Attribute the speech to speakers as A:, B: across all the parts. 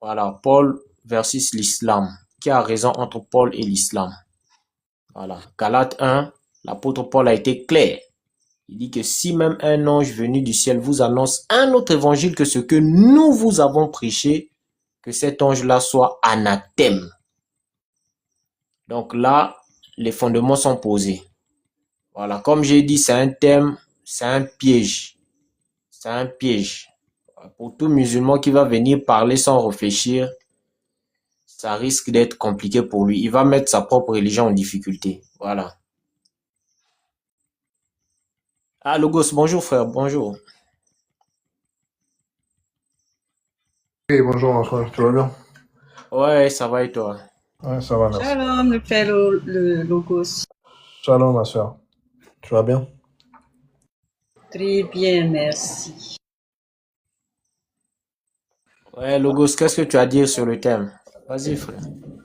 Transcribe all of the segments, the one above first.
A: Voilà, Paul versus l'islam. Qui a raison entre Paul et l'islam? Voilà, Galates 1, l'apôtre Paul a été clair. Il dit que si même un ange venu du ciel vous annonce un autre évangile que ce que nous vous avons prêché, que cet ange-là soit anathème. Donc là, les fondements sont posés. Voilà, comme j'ai dit, c'est un thème, c'est un piège. C'est un piège. Pour tout musulman qui va venir parler sans réfléchir, ça risque d'être compliqué pour lui. Il va mettre sa propre religion en difficulté. Voilà. Ah, Logos, bonjour frère, bonjour.
B: Oui, bonjour mon frère, tu vas bien?
A: Ouais, ça va et toi?
B: Ouais, ça va, merci.
C: Shalom, le frère Logos.
B: Shalom ma soeur, tu vas bien?
C: Très bien, merci.
A: Ouais, Logos, qu'est-ce que tu as à dire sur le thème? Vas-y, frère.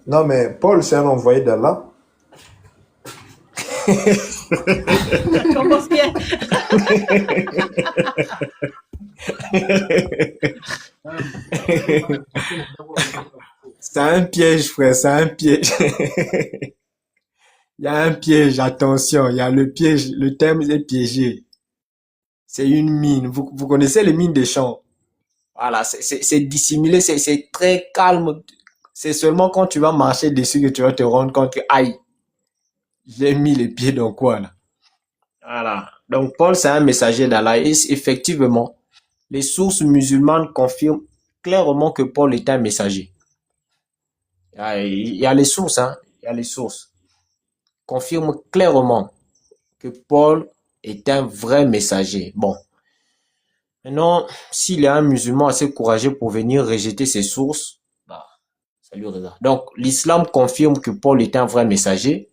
B: Non, mais Paul, c'est un envoyé d'Allah.
C: Ça commence bien.
A: C'est un piège, frère, c'est un piège. Il y a un piège, attention, il y a le piège, le thème est piégé. C'est une mine. Vous connaissez les mines des champs? Voilà, c'est dissimulé, c'est très calme. C'est seulement quand tu vas marcher dessus que tu vas te rendre compte que, aïe, j'ai mis les pieds dans quoi là? Voilà. Donc Paul, c'est un messager d'Allah. Et effectivement, les sources musulmanes confirment clairement que Paul est un messager. Il y a les sources, hein. Il y a les sources. Confirment clairement que Paul est un vrai messager. Bon. Maintenant, s'il y a un musulman assez courageux pour venir rejeter ses sources, bah, ça lui regarde. Donc, l'islam confirme que Paul est un vrai messager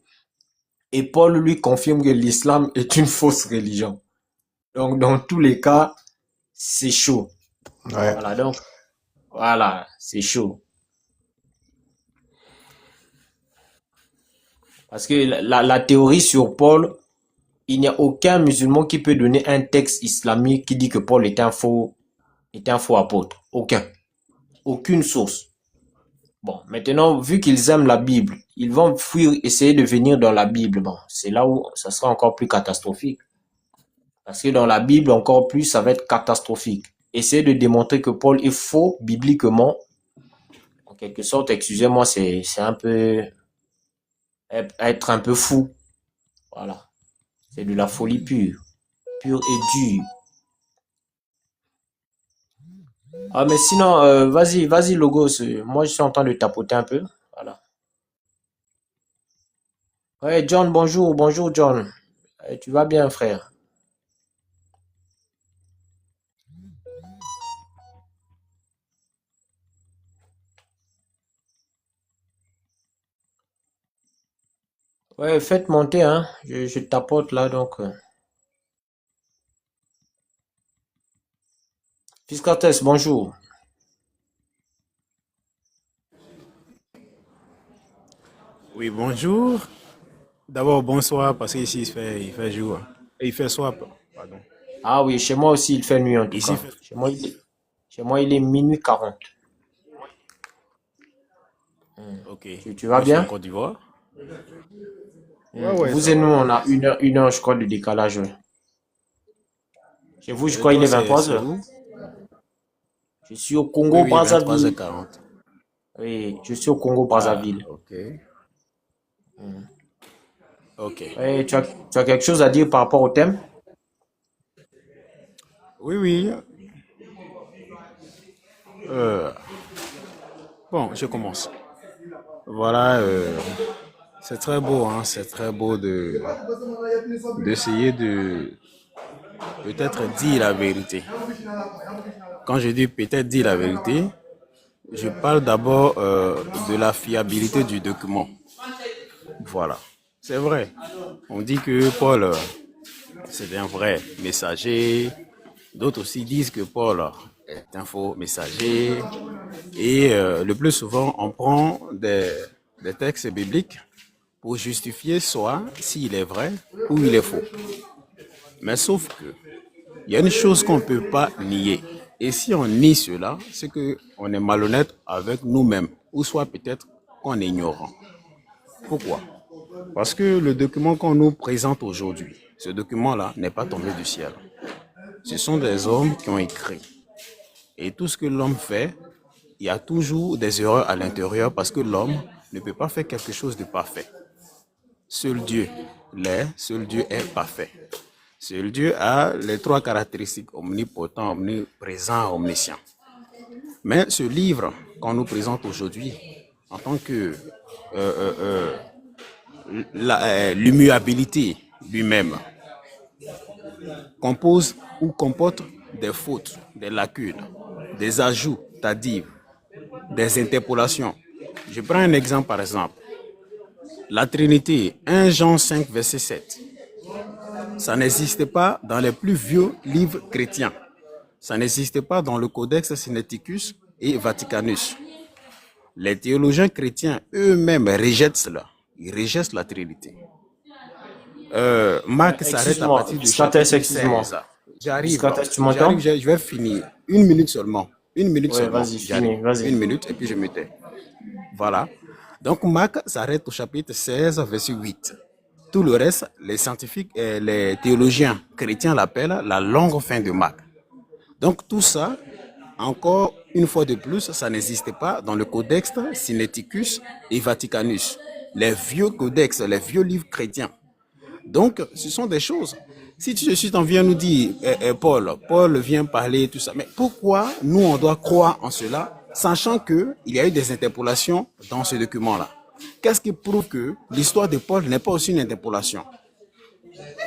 A: et Paul lui confirme que l'islam est une fausse religion. Donc, dans tous les cas, c'est chaud.
B: Ouais.
A: Voilà, donc, voilà, c'est chaud. Parce que la théorie sur Paul, il n'y a aucun musulman qui peut donner un texte islamique qui dit que Paul est un faux apôtre. Aucun. Aucune source. Bon, maintenant, vu qu'ils aiment la Bible, ils vont fuir, essayer de venir dans la Bible. Bon, c'est là où ça sera encore plus catastrophique. Parce que dans la Bible, encore plus, ça va être catastrophique. Essayer de démontrer que Paul est faux bibliquement, en quelque sorte, excusez-moi, c'est un peu être un peu fou. Voilà. C'est de la folie pure. Pure et dure. Ah, mais sinon, vas-y, Logos. Moi, je suis en train de tapoter un peu. Voilà. Ouais, John, bonjour, John. Tu vas bien, frère? Ouais, faites monter, hein. Je tapote là, donc. Fiscates, bonjour.
D: Oui, bonjour. D'abord, bonsoir, parce qu'ici, il fait jour. Et il fait soir, pardon.
A: Ah oui, chez moi aussi, il fait nuit en tout
D: Ici, il
A: cas.
D: fait...
A: Chez moi, il est minuit 40.
D: Ok.
A: Tu vas
D: Moi, je suis en
A: bien?
D: Côte d'Ivoire. Ouais, ouais,
A: Vous
D: ça
A: et nous,
D: va.
A: on a une heure, je crois, de décalage. Ouais. Chez vous, je
D: Et
A: crois, il
D: toi,
A: est
D: c'est
A: 23 heures.
D: où?
A: Je suis au
D: Oui,
A: Congo,
D: oui,
A: Brazzaville.
D: 23h40.
A: Oui, je suis au Congo,
D: Ah,
A: Brazzaville.
D: ok. Ok.
A: Ouais, tu as quelque chose à dire par rapport au thème?
D: Oui, oui. Euh, bon, je commence. Voilà, c'est très beau, hein, c'est très beau d'essayer de peut-être dire la vérité. Quand je dis peut-être dire la vérité, je parle d'abord de la fiabilité du document. Voilà. C'est vrai. On dit que Paul, c'est un vrai messager. D'autres aussi disent que Paul est un faux messager. Et le plus souvent, on prend des textes bibliques pour justifier soit s'il est vrai ou il est faux. Mais sauf que, il y a une chose qu'on ne peut pas nier. Et si on nie cela, c'est qu'on est malhonnête avec nous-mêmes, ou soit peut-être qu'on est ignorant. Pourquoi? Parce que le document qu'on nous présente aujourd'hui, ce document-là n'est pas tombé du ciel. Ce sont des hommes qui ont écrit. Et tout ce que l'homme fait, il y a toujours des erreurs à l'intérieur parce que l'homme ne peut pas faire quelque chose de parfait. Seul Dieu l'est, seul Dieu est parfait. Seul Dieu a les trois caractéristiques, omnipotent, omniprésent, omniscient. Mais ce livre qu'on nous présente aujourd'hui, en tant que l'immuabilité lui-même, compose ou comporte des fautes, des lacunes, des ajouts tardives, des interpolations. Je prends un exemple par exemple. La Trinité, 1 Jean 5, verset 7. Ça n'existe pas dans les plus vieux livres chrétiens. Ça n'existe pas dans le Codex Sinaiticus et Vaticanus. Les théologiens chrétiens eux-mêmes rejettent cela. Ils rejettent la Trinité. Marc s'arrête à partir du chapitre
A: Excuse-moi.
D: 16. J'arrive,
A: Biscatas, tu m'entends?
D: je vais finir. Une minute seulement. Une minute
A: Ouais,
D: seulement.
A: vas-y,
D: J'arrive.
A: finis, vas-y.
D: Une minute et puis je me tais. Voilà. Donc Marc s'arrête au chapitre 16, verset 8. Tout le reste, les scientifiques et les théologiens chrétiens l'appellent la longue fin de Marc. Donc tout ça, encore une fois de plus, ça n'existe pas dans le Codex Sinaiticus et Vaticanus. Les vieux codex, les vieux livres chrétiens. Donc, ce sont des choses. Si tout de suite on vient nous dire, Paul vient parler, tout ça, mais pourquoi nous on doit croire en cela, sachant qu'il y a eu des interpolations dans ce document-là? Qu'est-ce qui prouve que l'histoire de Paul n'est pas aussi une interpolation?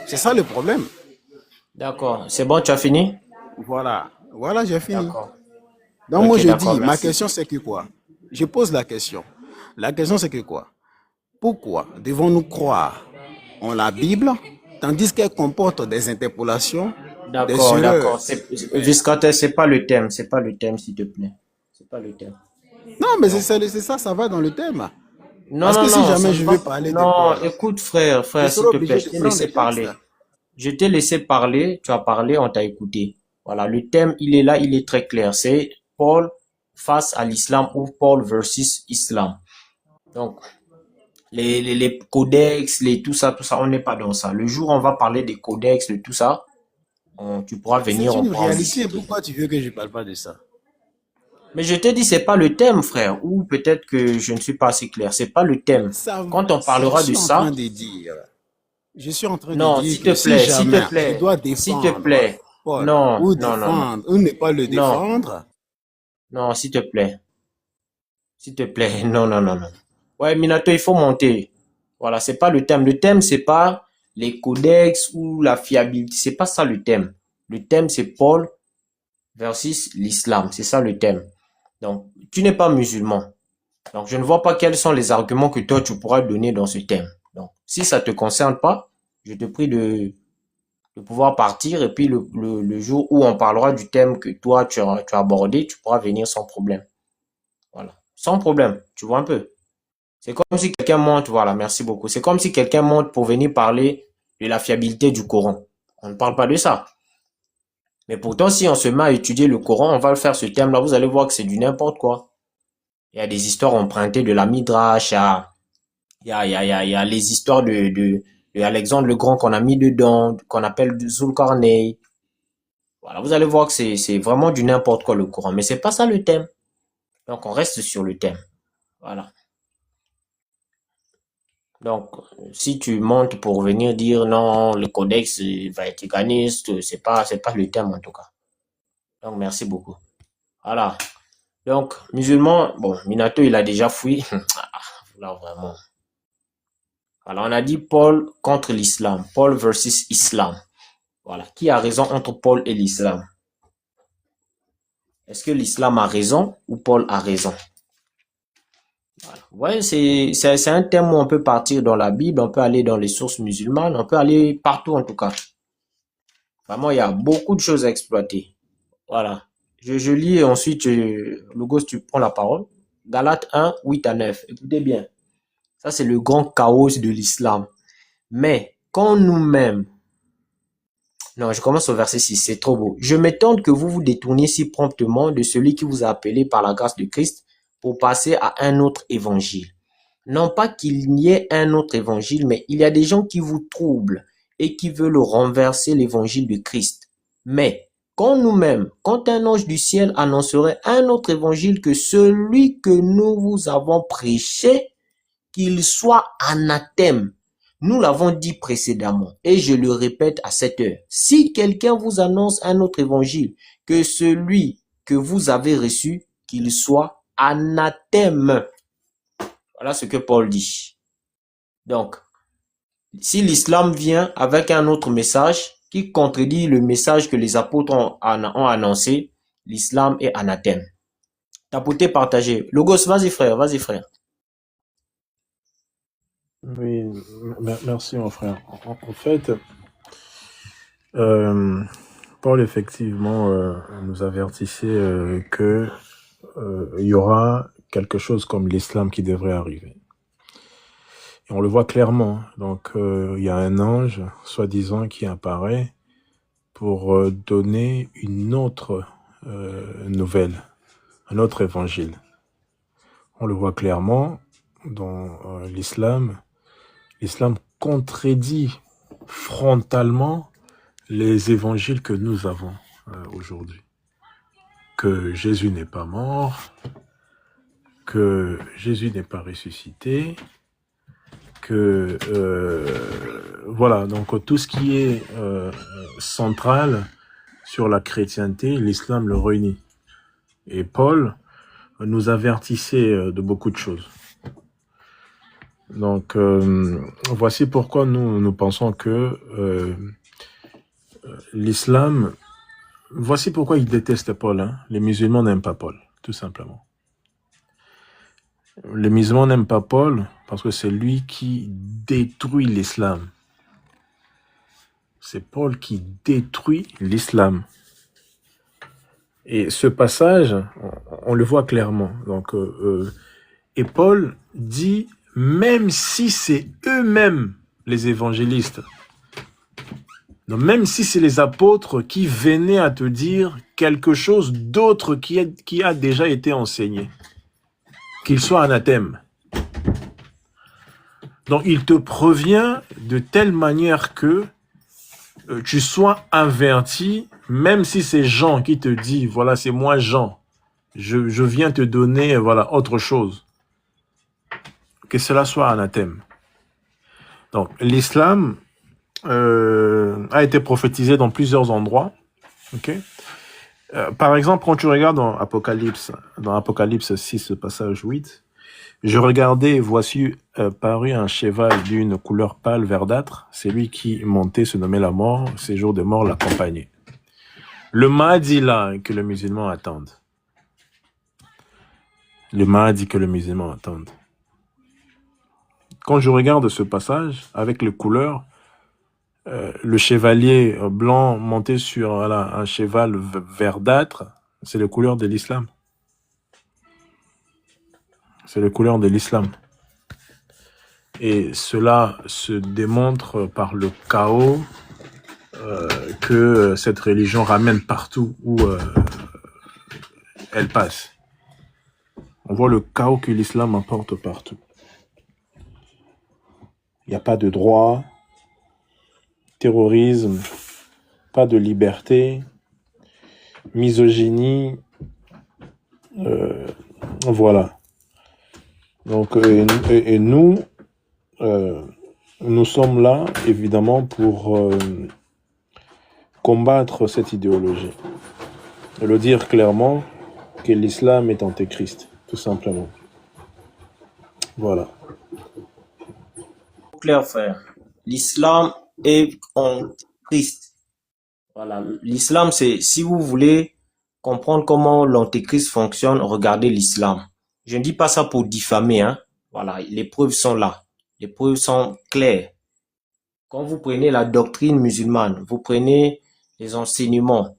D: C'est ça le problème.
A: D'accord. C'est bon, tu as fini?
D: Voilà, j'ai fini.
A: D'accord.
D: Donc
A: Ok,
D: moi je
A: d'accord,
D: dis, ma
A: merci.
D: question c'est que quoi? Je pose la question. La question c'est que quoi? Pourquoi devons-nous croire en la Bible, tandis qu'elle comporte des interpolations, des
A: D'accord,
D: erreurs?
A: d'accord. Viscates, c'est pas le thème, s'il te plaît. C'est pas le thème.
D: Non, mais
A: Donc,
D: c'est ça, ça va dans le thème.
A: non,
D: Parce
A: non,
D: que si
A: non, ça
D: jamais
A: ne
D: je
A: va
D: veux
A: pas.
D: parler de
A: Non,
D: Paul,
A: écoute, frère,
D: je
A: s'il
D: serai
A: te plaît,
D: obligé
A: je
D: de
A: t'ai
D: prendre
A: laissé
D: des textes.
A: parler. Je t'ai laissé parler, tu as parlé, on t'a écouté. Voilà, le thème, il est là, il est très clair. C'est Paul face à l'islam ou Paul versus islam. Donc, les codex, tout ça, on n'est pas dans ça. Le jour où on va parler des codex, de tout ça, tu pourras venir,
D: C'est
A: on
D: une
A: pourra en
D: réalité.
A: discuter.
D: Pourquoi tu veux que je ne parle pas de ça?
A: Mais je te dis, c'est pas le thème, frère. Ou peut-être que je ne suis pas assez clair. C'est pas le thème.
D: Ça,
A: Quand on
D: je
A: parlera de
D: suis en
A: ça,
D: train de dire,
A: non, s'il te
D: que si
A: plaît, s'il te
D: jamais je
A: plaît,
D: dois
A: s'il te
D: défendre
A: plaît.
D: Paul,
A: Non,
D: ou
A: non, non, non,
D: défendre, ou ne pas le
A: non,
D: défendre,
A: non, s'il te plaît. S'il te plaît. Non, non, non, non. Ouais, Minato, il faut monter. Voilà, c'est pas le thème. Le thème, c'est pas les codex ou la fiabilité. C'est pas ça le thème. Le thème, c'est Paul versus l'islam. C'est ça le thème. Donc, tu n'es pas musulman. Donc, je ne vois pas quels sont les arguments que toi, tu pourras donner dans ce thème. Donc, si ça te concerne pas, je te prie de pouvoir partir et puis le jour où on parlera du thème que toi, tu as abordé, tu pourras venir sans problème. Voilà. Sans problème. Tu vois un peu. C'est comme si quelqu'un monte, voilà, merci beaucoup. C'est comme si quelqu'un monte pour venir parler de la fiabilité du Coran. On ne parle pas de ça. Mais pourtant, si on se met à étudier le Coran, on va le faire ce thème-là, vous allez voir que c'est du n'importe quoi. Il y a des histoires empruntées de la Midrash, il y a les histoires de Alexandre le Grand qu'on a mis dedans, qu'on appelle Zulkarnein. Voilà, vous allez voir que c'est vraiment du n'importe quoi le Coran. Mais c'est pas ça le thème. Donc, on reste sur le thème. Voilà. Donc, si tu montes pour venir dire non, le codex vaticaniste, c'est pas le thème en tout cas. Donc, merci beaucoup. Voilà. Donc, musulman, bon, Minato, il a déjà fui. Là, vraiment. Voilà, on a dit Paul contre l'islam. Paul versus islam. Voilà. Qui a raison entre Paul et l'islam? Est-ce que l'islam a raison ou Paul a raison? Voilà. Ouais, c'est un thème où on peut partir dans la Bible, on peut aller dans les sources musulmanes, on peut aller partout en tout cas. Vraiment, il y a beaucoup de choses à exploiter. Voilà. Je lis et ensuite, Logos, tu prends la parole. Galates 1, 8 à 9. Écoutez bien. Ça, c'est le grand chaos de l'islam. Mais quand nous-mêmes, Non, je commence au verset 6, c'est trop beau. Je m'étonne que vous vous détourniez si promptement de celui qui vous a appelé par la grâce de Christ pour passer à un autre évangile. Non pas qu'il n'y ait un autre évangile, mais il y a des gens qui vous troublent et qui veulent renverser l'évangile de Christ. Mais quand nous-mêmes, quand un ange du ciel annoncerait un autre évangile que celui que nous vous avons prêché, qu'il soit anathème. Nous l'avons dit précédemment et je le répète à cette heure. Si quelqu'un vous annonce un autre évangile que celui que vous avez reçu, qu'il soit anathème. Voilà ce que Paul dit. Donc, si l'islam vient avec un autre message qui contredit le message que les apôtres ont annoncé, l'islam est anathème. Tapoter, partager. Logos, vas-y frère, vas-y frère.
B: Oui, merci mon frère. En fait, Paul effectivement nous avertissait que il y aura quelque chose comme l'islam qui devrait arriver. Et on le voit clairement. Donc il y a un ange, soi-disant, qui apparaît pour donner une autre nouvelle, un autre évangile. On le voit clairement dans l'islam. L'islam contredit frontalement les évangiles que nous avons aujourd'hui. Que Jésus n'est pas mort, que Jésus n'est pas ressuscité, que voilà, donc tout ce qui est central sur la chrétienté, l'islam le renie. Et Paul nous avertissait de beaucoup de choses. Donc, voici pourquoi nous pensons que l'islam, voici pourquoi ils détestent Paul. Hein. Les musulmans n'aiment pas Paul, tout simplement. Les musulmans n'aiment pas Paul parce que c'est lui qui détruit l'islam. C'est Paul qui détruit l'islam. Et ce passage, on le voit clairement. Donc, et Paul dit, même si c'est eux-mêmes les évangélistes, donc même si c'est les apôtres qui venaient à te dire quelque chose d'autre qui a déjà été enseigné, qu'ils soient anathèmes. Donc il te provient de telle manière que tu sois averti, même si c'est Jean qui te dit, voilà, c'est moi Jean, je viens te donner voilà autre chose. Que cela soit anathème. Donc, l'islam a été prophétisé dans plusieurs endroits. Okay? Par exemple, quand tu regardes dans Apocalypse 6, passage 8, je regardais, et voici paru un cheval d'une couleur pâle verdâtre. C'est lui qui montait, se nommait la mort, ses jours de mort l'accompagnaient. Le Mahdi là que le musulman attend. Le Mahdi que le musulman attend. Quand je regarde ce passage, avec les couleurs, le chevalier blanc monté sur voilà, un cheval verdâtre, c'est les couleurs de l'islam. C'est les couleurs de l'islam. Et cela se démontre par le chaos que cette religion ramène partout où elle passe. On voit le chaos que l'islam apporte partout. Il n'y a pas de droit, terrorisme, pas de liberté, misogynie, voilà. Donc, et nous, nous sommes là, évidemment, pour combattre cette idéologie. Et le dire clairement que l'islam est antéchrist, tout simplement. Voilà.
A: Clair, frère. L'islam est en Christ. Voilà. L'islam, c'est, si vous voulez comprendre comment l'antéchrist fonctionne, regardez l'islam. Je ne dis pas ça pour diffamer, hein. Voilà. Les preuves sont là. Les preuves sont claires. Quand vous prenez la doctrine musulmane, vous prenez les enseignements,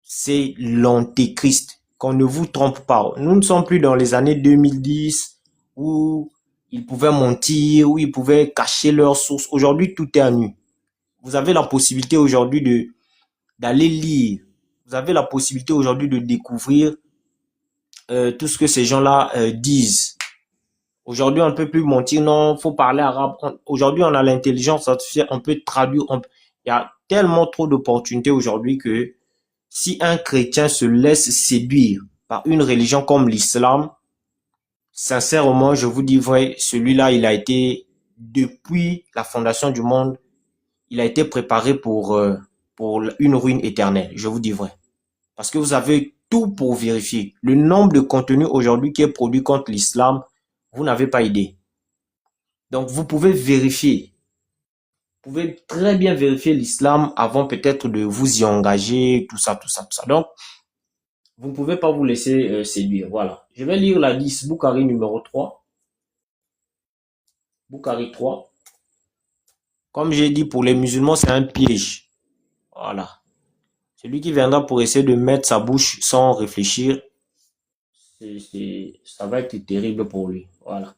A: c'est l'antéchrist. Qu'on ne vous trompe pas. Nous ne sommes plus dans les années 2010 où ils pouvaient mentir, où ils pouvaient cacher leurs sources. Aujourd'hui, tout est à nu. Vous avez la possibilité aujourd'hui d'aller lire. Vous avez la possibilité aujourd'hui de découvrir tout ce que ces gens-là disent. Aujourd'hui, on ne peut plus mentir, non, faut parler arabe. Aujourd'hui, on a l'intelligence artificielle, on peut traduire. Il y a tellement trop d'opportunités aujourd'hui que si un chrétien se laisse séduire par une religion comme l'islam, sincèrement, je vous dis vrai, celui-là, il a été, depuis la fondation du monde, il a été préparé pour une ruine éternelle. Je vous dis vrai. Parce que vous avez tout pour vérifier. Le nombre de contenus aujourd'hui qui est produit contre l'islam, vous n'avez pas idée. Donc, vous pouvez vérifier. Vous pouvez très bien vérifier l'islam avant peut-être de vous y engager, tout ça, tout ça, tout ça. Donc, vous ne pouvez pas vous laisser séduire. Voilà. Je vais lire la 10, Bukhari numéro 3. Bukhari 3. Comme j'ai dit, pour les musulmans, c'est un piège. Voilà. Celui qui viendra pour essayer de mettre sa bouche sans réfléchir, ça va être terrible pour lui. Voilà.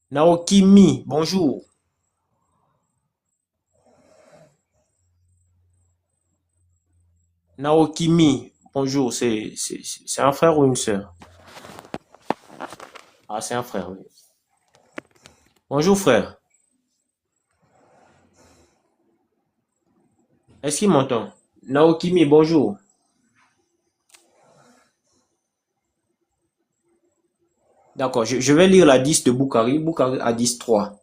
A: Naokimi, bonjour. Naokimi, bonjour. C'est un frère ou une sœur? Ah, c'est un frère, oui. Bonjour, frère. Est-ce qu'il m'entend? Naokimi, bonjour. D'accord, je vais lire la 10 de Bukhari. Bukhari a 10, 3.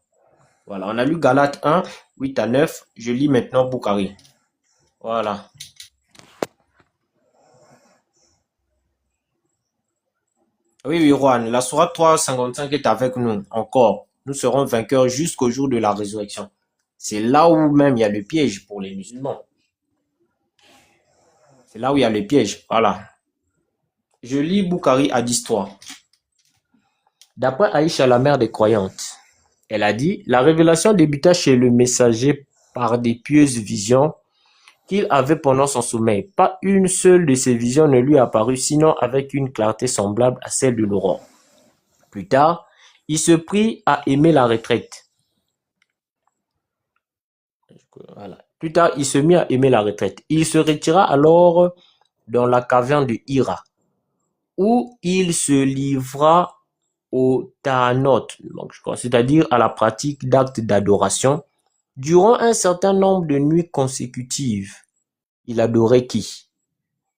A: Voilà, on a lu Galates 1, 8 à 9. Je lis maintenant Bukhari. Voilà. Oui, oui, Juan, la sourate 355 est avec nous encore. Nous serons vainqueurs jusqu'au jour de la résurrection. C'est là où même il y a le piège pour les musulmans. C'est là où il y a le piège. Voilà. Je lis Bukhari à 10, 3. D'après Aïcha, la mère des croyantes, elle a dit, la révélation débuta chez le messager par des pieuses visions qu'il avait pendant son sommeil. Pas une seule de ces visions ne lui apparut, sinon avec une clarté semblable à celle de l'aurore. Plus tard, il se prit à aimer la retraite. Voilà. Plus tard, il se mit à aimer la retraite. Il se retira alors dans la caverne de Hira, où il se livra au ta'anot, c'est-à-dire à la pratique d'actes d'adoration. Durant un certain nombre de nuits consécutives, il adorait qui?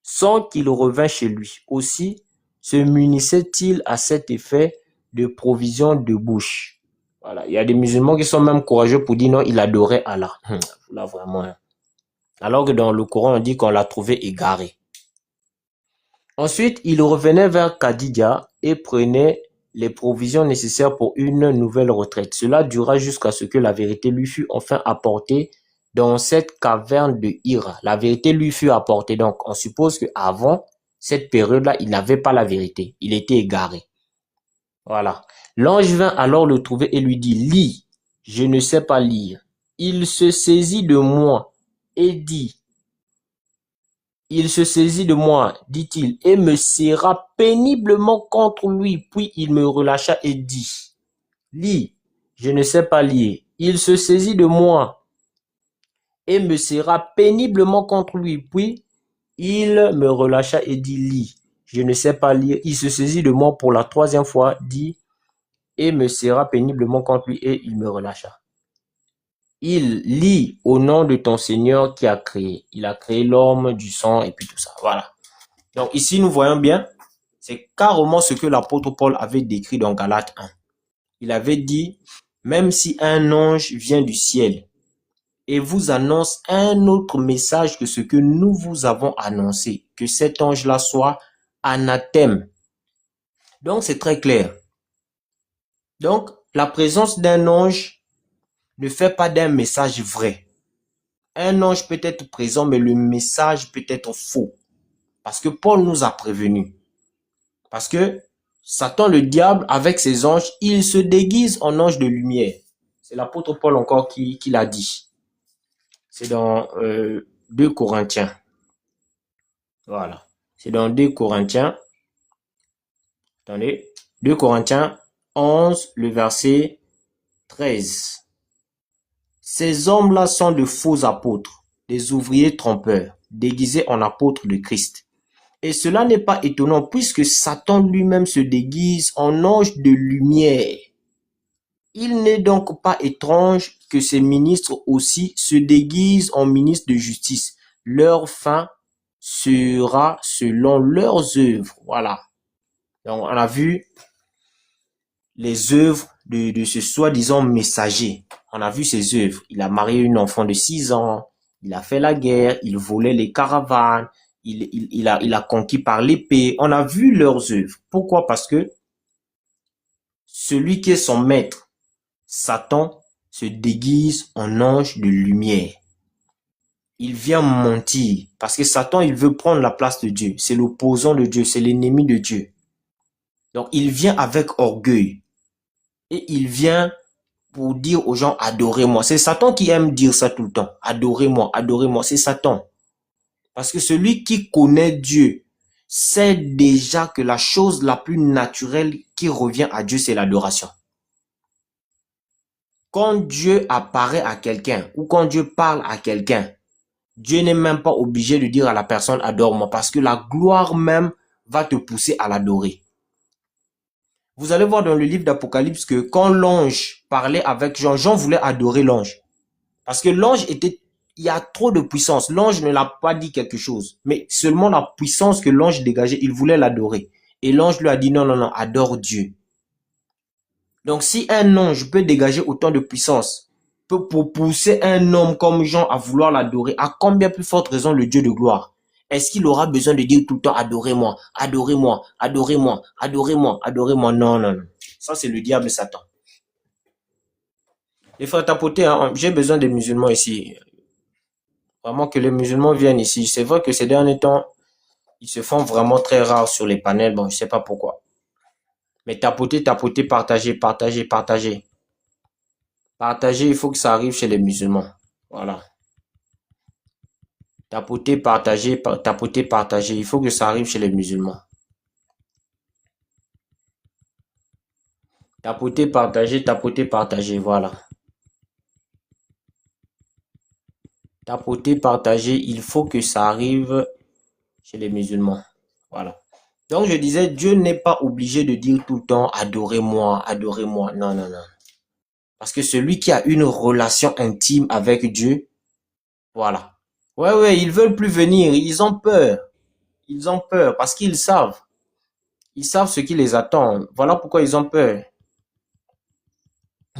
A: Sans qu'il revînt chez lui. Aussi se munissait-il à cet effet de provisions de bouche. Voilà. Il y a des musulmans qui sont même courageux pour dire non, il adorait Allah. Là, vraiment. Hein. Alors que dans le Coran, on dit qu'on l'a trouvé égaré. Ensuite, il revenait vers Khadija et prenait les provisions nécessaires pour une nouvelle retraite. Cela dura jusqu'à ce que la vérité lui fût enfin apportée dans cette caverne de Hira. La vérité lui fut apportée. Donc, on suppose qu'avant cette période-là, il n'avait pas la vérité. Il était égaré. Voilà. L'ange vint alors le trouver et lui dit, lis, je ne sais pas lire. Il se saisit de moi et dit, dit-il, et me serra péniblement contre lui. Puis il me relâcha et dit, lis, je ne sais pas lire. Il se saisit de moi et me serra péniblement contre lui. Puis il me relâcha et dit, lis, je ne sais pas lire. Il se saisit de moi pour la 3e fois, dit, et me serra péniblement contre lui et il me relâcha. Il lit au nom de ton Seigneur qui a créé. Il a créé l'homme, du sang et puis tout ça. Voilà. Donc ici, nous voyons bien, c'est carrément ce que l'apôtre Paul avait décrit dans Galates 1. Il avait dit, même si un ange vient du ciel et vous annonce un autre message que ce que nous vous avons annoncé, que cet ange-là soit anathème. Donc c'est très clair. Donc la présence d'un ange ne fait pas d'un message vrai. Un ange peut être présent, mais le message peut être faux. Parce que Paul nous a prévenus. Parce que Satan, le diable, avec ses anges, il se déguise en ange de lumière. C'est l'apôtre Paul encore qui l'a dit. C'est dans 2 Corinthiens. Voilà. C'est dans 2 Corinthiens. Attendez. 2 Corinthiens 11, le verset 13. Ces hommes-là sont de faux apôtres, des ouvriers trompeurs, déguisés en apôtres de Christ. Et cela n'est pas étonnant puisque Satan lui-même se déguise en ange de lumière. Il n'est donc pas étrange que ces ministres aussi se déguisent en ministres de justice. Leur fin sera selon leurs œuvres. Voilà. Donc, on a vu les œuvres de ce soi-disant messager. On a vu ses œuvres. Il a marié une enfant de 6 ans. Il a fait la guerre. Il volait les caravanes. Il a conquis par l'épée. On a vu leurs œuvres. Pourquoi? Parce que celui qui est son maître, Satan, se déguise en ange de lumière. Il vient mentir. Parce que Satan, il veut prendre la place de Dieu. C'est l'opposant de Dieu. C'est l'ennemi de Dieu. Donc, il vient avec orgueil. Et il vient pour dire aux gens, adorez-moi. C'est Satan qui aime dire ça tout le temps. Adorez-moi, adorez-moi. C'est Satan. Parce que celui qui connaît Dieu sait déjà que la chose la plus naturelle qui revient à Dieu, c'est l'adoration. Quand Dieu apparaît à quelqu'un ou quand Dieu parle à quelqu'un, Dieu n'est même pas obligé de dire à la personne, adore-moi, parce que la gloire même va te pousser à l'adorer. Vous allez voir dans le livre d'Apocalypse que quand l'ange parlait avec Jean, Jean voulait adorer l'ange. Parce que l'ange était, il y a trop de puissance. L'ange ne l'a pas dit quelque chose, mais seulement la puissance que l'ange dégageait, il voulait l'adorer. Et l'ange lui a dit non, non, non, adore Dieu. Donc si un ange peut dégager autant de puissance, peut pour pousser un homme comme Jean à vouloir l'adorer, à combien plus forte raison le Dieu de gloire? Est-ce qu'il aura besoin de dire tout le temps adorez-moi, adorez-moi, adorez-moi, adorez-moi, adorez-moi? Non, non, non. Ça, c'est le diable Satan. Les frères tapotés, hein, j'ai besoin des musulmans ici. Vraiment que les musulmans viennent ici. C'est vrai que ces derniers temps, ils se font vraiment très rares sur les panels. Bon, je sais pas pourquoi. Mais tapoter, tapoter, partager, partager, partager. Partager, il faut que ça arrive chez les musulmans. Voilà. Tapoter, partager, tapoter, partager. Il faut que ça arrive chez les musulmans. Tapoter, partager, voilà. Tapoter, partager, il faut que ça arrive chez les musulmans. Voilà. Donc je disais, Dieu n'est pas obligé de dire tout le temps, adorez-moi, adorez-moi. Non, non, non. Parce que celui qui a une relation intime avec Dieu, voilà. Ouais, ouais, ils veulent plus venir, ils ont peur. Ils ont peur parce qu'ils savent. Ils savent ce qui les attend. Voilà pourquoi ils ont peur.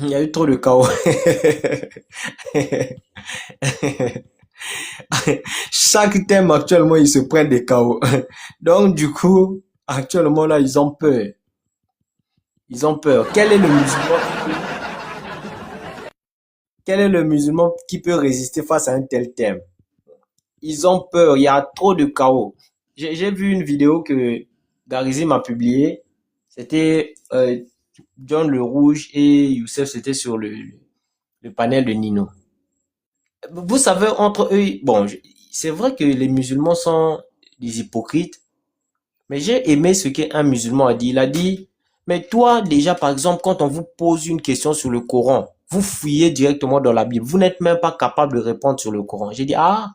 A: Il y a eu trop de chaos. Chaque thème actuellement, ils se prennent des chaos. Donc du coup, actuellement là, ils ont peur. Ils ont peur. Quel est le musulman qui peut résister face à un tel thème? Ils ont peur. Il y a trop de chaos. J'ai vu une vidéo que Garizi m'a publiée. C'était John le Rouge et Youssef, c'était sur le panel de Nino. Vous savez, entre eux, bon, c'est vrai que les musulmans sont des hypocrites, mais j'ai aimé ce qu'un musulman a dit. Il a dit, mais toi, déjà, par exemple, quand on vous pose une question sur le Coran, vous fouillez directement dans la Bible. Vous n'êtes même pas capable de répondre sur le Coran. J'ai dit, ah,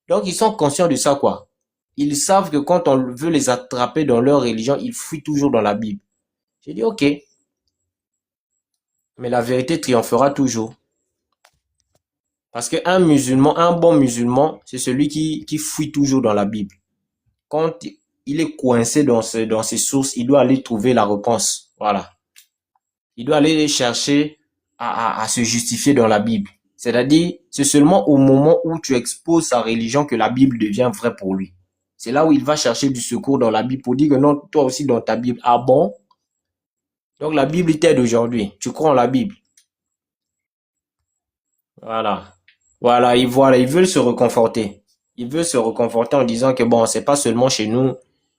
A: donc ils sont conscients de ça, quoi. Ils savent que quand on veut les attraper dans leur religion, ils fuient toujours dans la Bible. J'ai dit, ok. Mais la vérité triomphera toujours. Parce qu'un musulman, un bon musulman, c'est celui qui fouille toujours dans la Bible. Quand il est coincé dans ses sources, il doit aller trouver la réponse. Voilà. Il doit aller chercher à se justifier dans la Bible. C'est-à-dire, c'est seulement au moment où tu exposes sa religion que la Bible devient vraie pour lui. C'est là où il va chercher du secours dans la Bible pour dire que non, toi aussi dans ta Bible. Ah bon? Donc la Bible t'aide aujourd'hui. Tu crois en la Bible. Voilà. Voilà, ils veulent se reconforter. Ils veulent se reconforter en disant que bon, c'est pas seulement chez nous,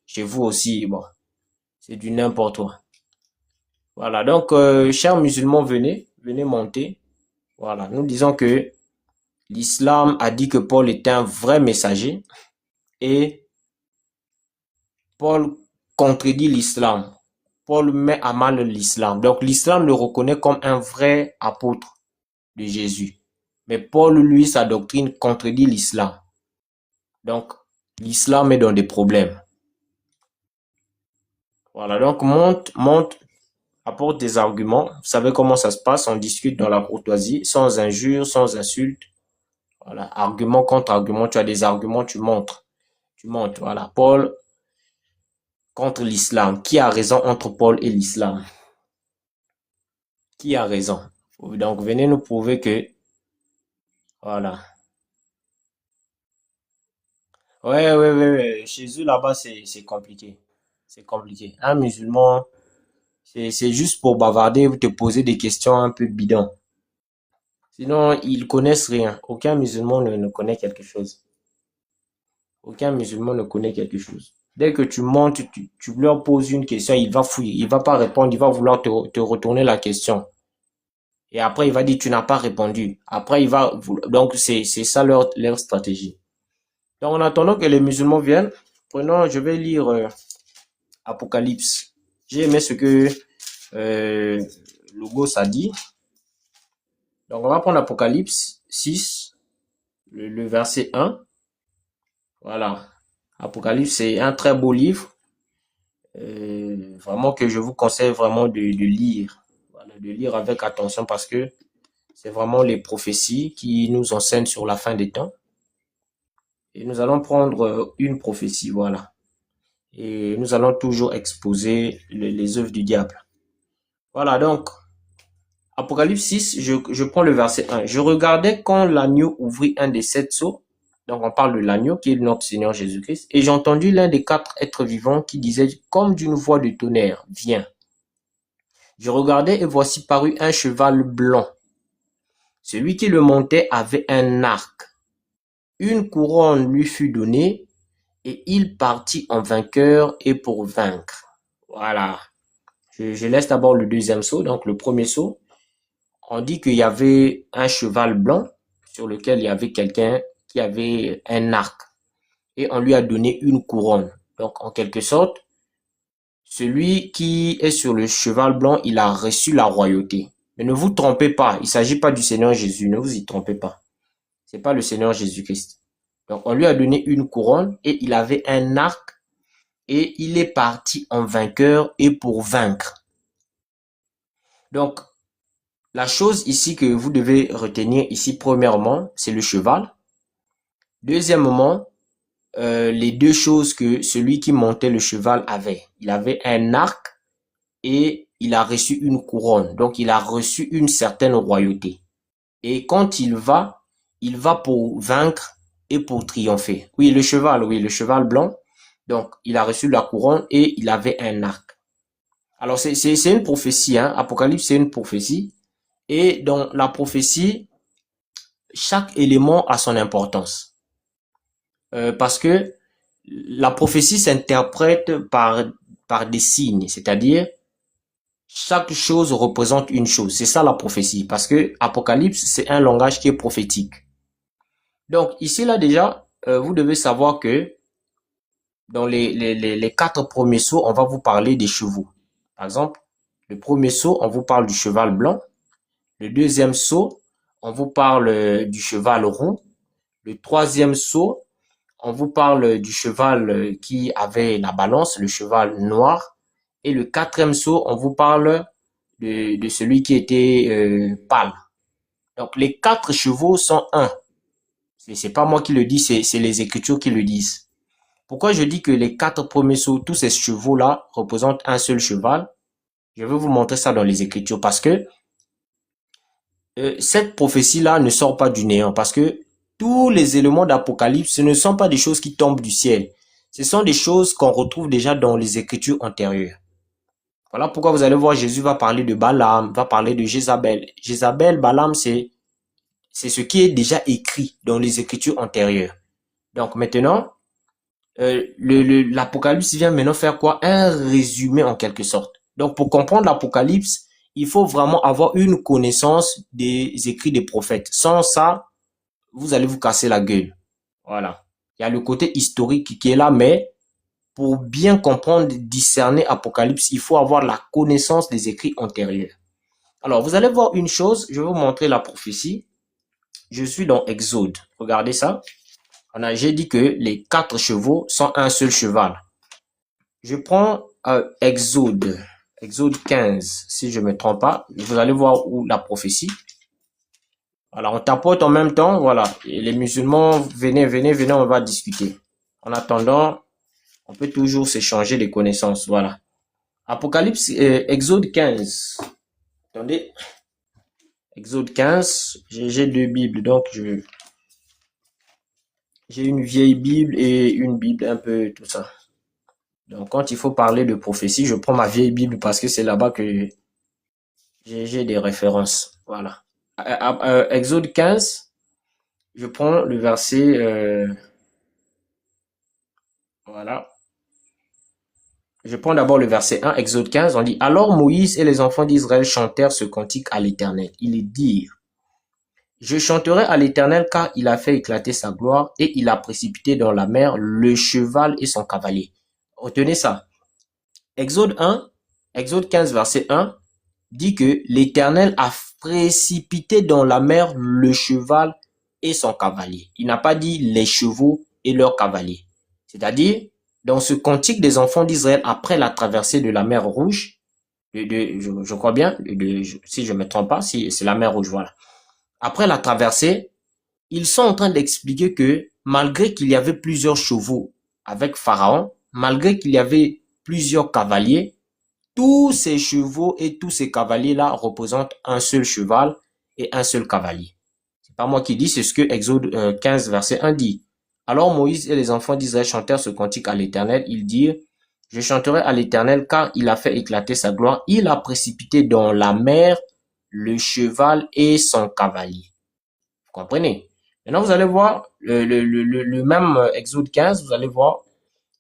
A: chez vous aussi, bon, c'est du n'importe quoi. Voilà, donc, chers musulmans, venez monter. Voilà, nous disons que l'islam a dit que Paul est un vrai messager et Paul contredit l'islam. Paul met à mal l'islam. Donc, l'islam le reconnaît comme un vrai apôtre de Jésus. Mais Paul, lui, sa doctrine contredit l'islam. Donc, l'islam est dans des problèmes. Voilà, donc monte, apporte des arguments. Vous savez comment ça se passe, on discute dans la courtoisie, sans injures, sans insultes. Voilà, argument contre argument, tu as des arguments, tu montres. Voilà, Paul contre l'islam. Qui a raison entre Paul et l'islam? Qui a raison? Donc, venez nous prouver que, voilà. Ouais. Chez eux, là-bas, c'est compliqué. C'est compliqué. Un musulman, c'est juste pour bavarder ou te poser des questions un peu bidons. Sinon, ils connaissent rien. Aucun musulman ne connaît quelque chose. Aucun musulman ne connaît quelque chose. Dès que tu montes, tu leur poses une question, il va fouiller. Il va pas répondre, il va vouloir te retourner la question. Et après, il va dire, tu n'as pas répondu. Après, donc c'est ça leur stratégie. Donc, en attendant que les musulmans viennent, je vais lire Apocalypse. J'ai aimé ce que Logos a dit. Donc, on va prendre Apocalypse 6, le verset 1. Voilà. Apocalypse, c'est un très beau livre. Vraiment que je vous conseille vraiment de lire. Voilà, de lire avec attention parce que c'est vraiment les prophéties qui nous enseignent sur la fin des temps. Et nous allons prendre une prophétie, voilà. Et nous allons toujours exposer les œuvres du diable. Voilà, donc, Apocalypse 6, je prends le verset 1. Je regardais quand l'agneau ouvrit un des 7 sceaux. Donc, on parle de l'agneau qui est notre Seigneur Jésus-Christ. Et j'ai entendu l'un des 4 êtres vivants qui disait comme d'une voix de tonnerre, viens. Je regardais et voici parut un cheval blanc. Celui qui le montait avait un arc. Une couronne lui fut donnée et il partit en vainqueur et pour vaincre. Voilà. Je laisse d'abord le deuxième sceau. Donc, le premier sceau, on dit qu'il y avait un cheval blanc sur lequel il y avait quelqu'un qui avait un arc. Et on lui a donné une couronne. Donc, en quelque sorte, celui qui est sur le cheval blanc, il a reçu la royauté. Mais ne vous trompez pas, il ne s'agit pas du Seigneur Jésus, ne vous y trompez pas. Ce n'est pas le Seigneur Jésus-Christ. Donc, on lui a donné une couronne et il avait un arc et il est parti en vainqueur et pour vaincre. Donc, la chose ici que vous devez retenir ici, premièrement, c'est le cheval. Deuxièmement, les deux choses que celui qui montait le cheval avait. Il avait un arc et il a reçu une couronne. Donc, il a reçu une certaine royauté. Et quand il va pour vaincre et pour triompher. Oui, le cheval blanc. Donc, il a reçu la couronne et il avait un arc. Alors, c'est une prophétie, hein. Apocalypse, c'est une prophétie. Et dans la prophétie, chaque élément a son importance. Parce que la prophétie s'interprète par des signes, c'est-à-dire chaque chose représente une chose. C'est ça la prophétie, parce que Apocalypse, c'est un langage qui est prophétique. Donc ici, là déjà, vous devez savoir que dans les 4 premiers sceaux, on va vous parler des chevaux. Par exemple, le premier sceau, on vous parle du cheval blanc. Le deuxième sceau, on vous parle du cheval roux. Le troisième sceau, on vous parle du cheval qui avait la balance, le cheval noir. Et le quatrième sceau, on vous parle de celui qui était pâle. Donc, les 4 chevaux sont un. C'est pas moi qui le dis, c'est les Écritures qui le disent. Pourquoi je dis que les 4 premiers sceaux, tous ces chevaux-là, représentent un seul cheval? Je vais vous montrer ça dans les Écritures parce que cette prophétie-là ne sort pas du néant. Parce que tous les éléments d'Apocalypse, ce ne sont pas des choses qui tombent du ciel. Ce sont des choses qu'on retrouve déjà dans les Écritures antérieures. Voilà pourquoi vous allez voir Jésus va parler de Balaam, va parler de Jézabel. Jézabel, Balaam, c'est ce qui est déjà écrit dans les Écritures antérieures. Donc maintenant, l'Apocalypse vient maintenant faire quoi? Un résumé en quelque sorte. Donc pour comprendre l'Apocalypse, il faut vraiment avoir une connaissance des écrits des prophètes. Sans ça, vous allez vous casser la gueule. Voilà. Il y a le côté historique qui est là, mais pour bien comprendre, discerner Apocalypse, il faut avoir la connaissance des écrits antérieurs. Alors, vous allez voir une chose, je vais vous montrer la prophétie. je suis dans Exode. Regardez ça. J'ai dit que les 4 chevaux sont un seul cheval. Je prends Exode 15, si je ne me trompe pas. Vous allez voir où la prophétie. Voilà, on tapote en même temps, voilà. Et les musulmans, venez, on va discuter. En attendant, on peut toujours s'échanger des connaissances, voilà. Apocalypse, Exode 15. Attendez. Exode 15, j'ai 2 Bibles, donc j'ai une vieille Bible et une Bible un peu tout ça. Donc quand il faut parler de prophétie, je prends ma vieille Bible parce que c'est là-bas que j'ai des références, voilà. Exode 15, je prends le verset, voilà. Je prends d'abord le verset 1, Exode 15, on dit « Alors Moïse et les enfants d'Israël chantèrent ce cantique à l'Éternel. Ils dirent « Je chanterai à l'Éternel car il a fait éclater sa gloire et il a précipité dans la mer le cheval et son cavalier. » Retenez ça. Exode 15, verset 1, dit que l'Éternel a précipité dans la mer le cheval et son cavalier. Il n'a pas dit les chevaux et leurs cavaliers. C'est-à-dire, dans ce cantique des enfants d'Israël, après la traversée de la mer Rouge, je crois bien, si je ne me trompe pas, si c'est la mer Rouge, voilà. Après la traversée, ils sont en train d'expliquer que malgré qu'il y avait plusieurs chevaux avec Pharaon, malgré qu'il y avait plusieurs cavaliers, tous ces chevaux et tous ces cavaliers-là représentent un seul cheval et un seul cavalier. C'est pas moi qui dis, c'est ce que Exode 15, verset 1 dit. Alors Moïse et les enfants d'Israël chantèrent ce cantique à l'Éternel. Ils dirent, je chanterai à l'Éternel car il a fait éclater sa gloire. Il a précipité dans la mer le cheval et son cavalier. Vous comprenez? Maintenant, vous allez voir le même Exode 15, vous allez voir,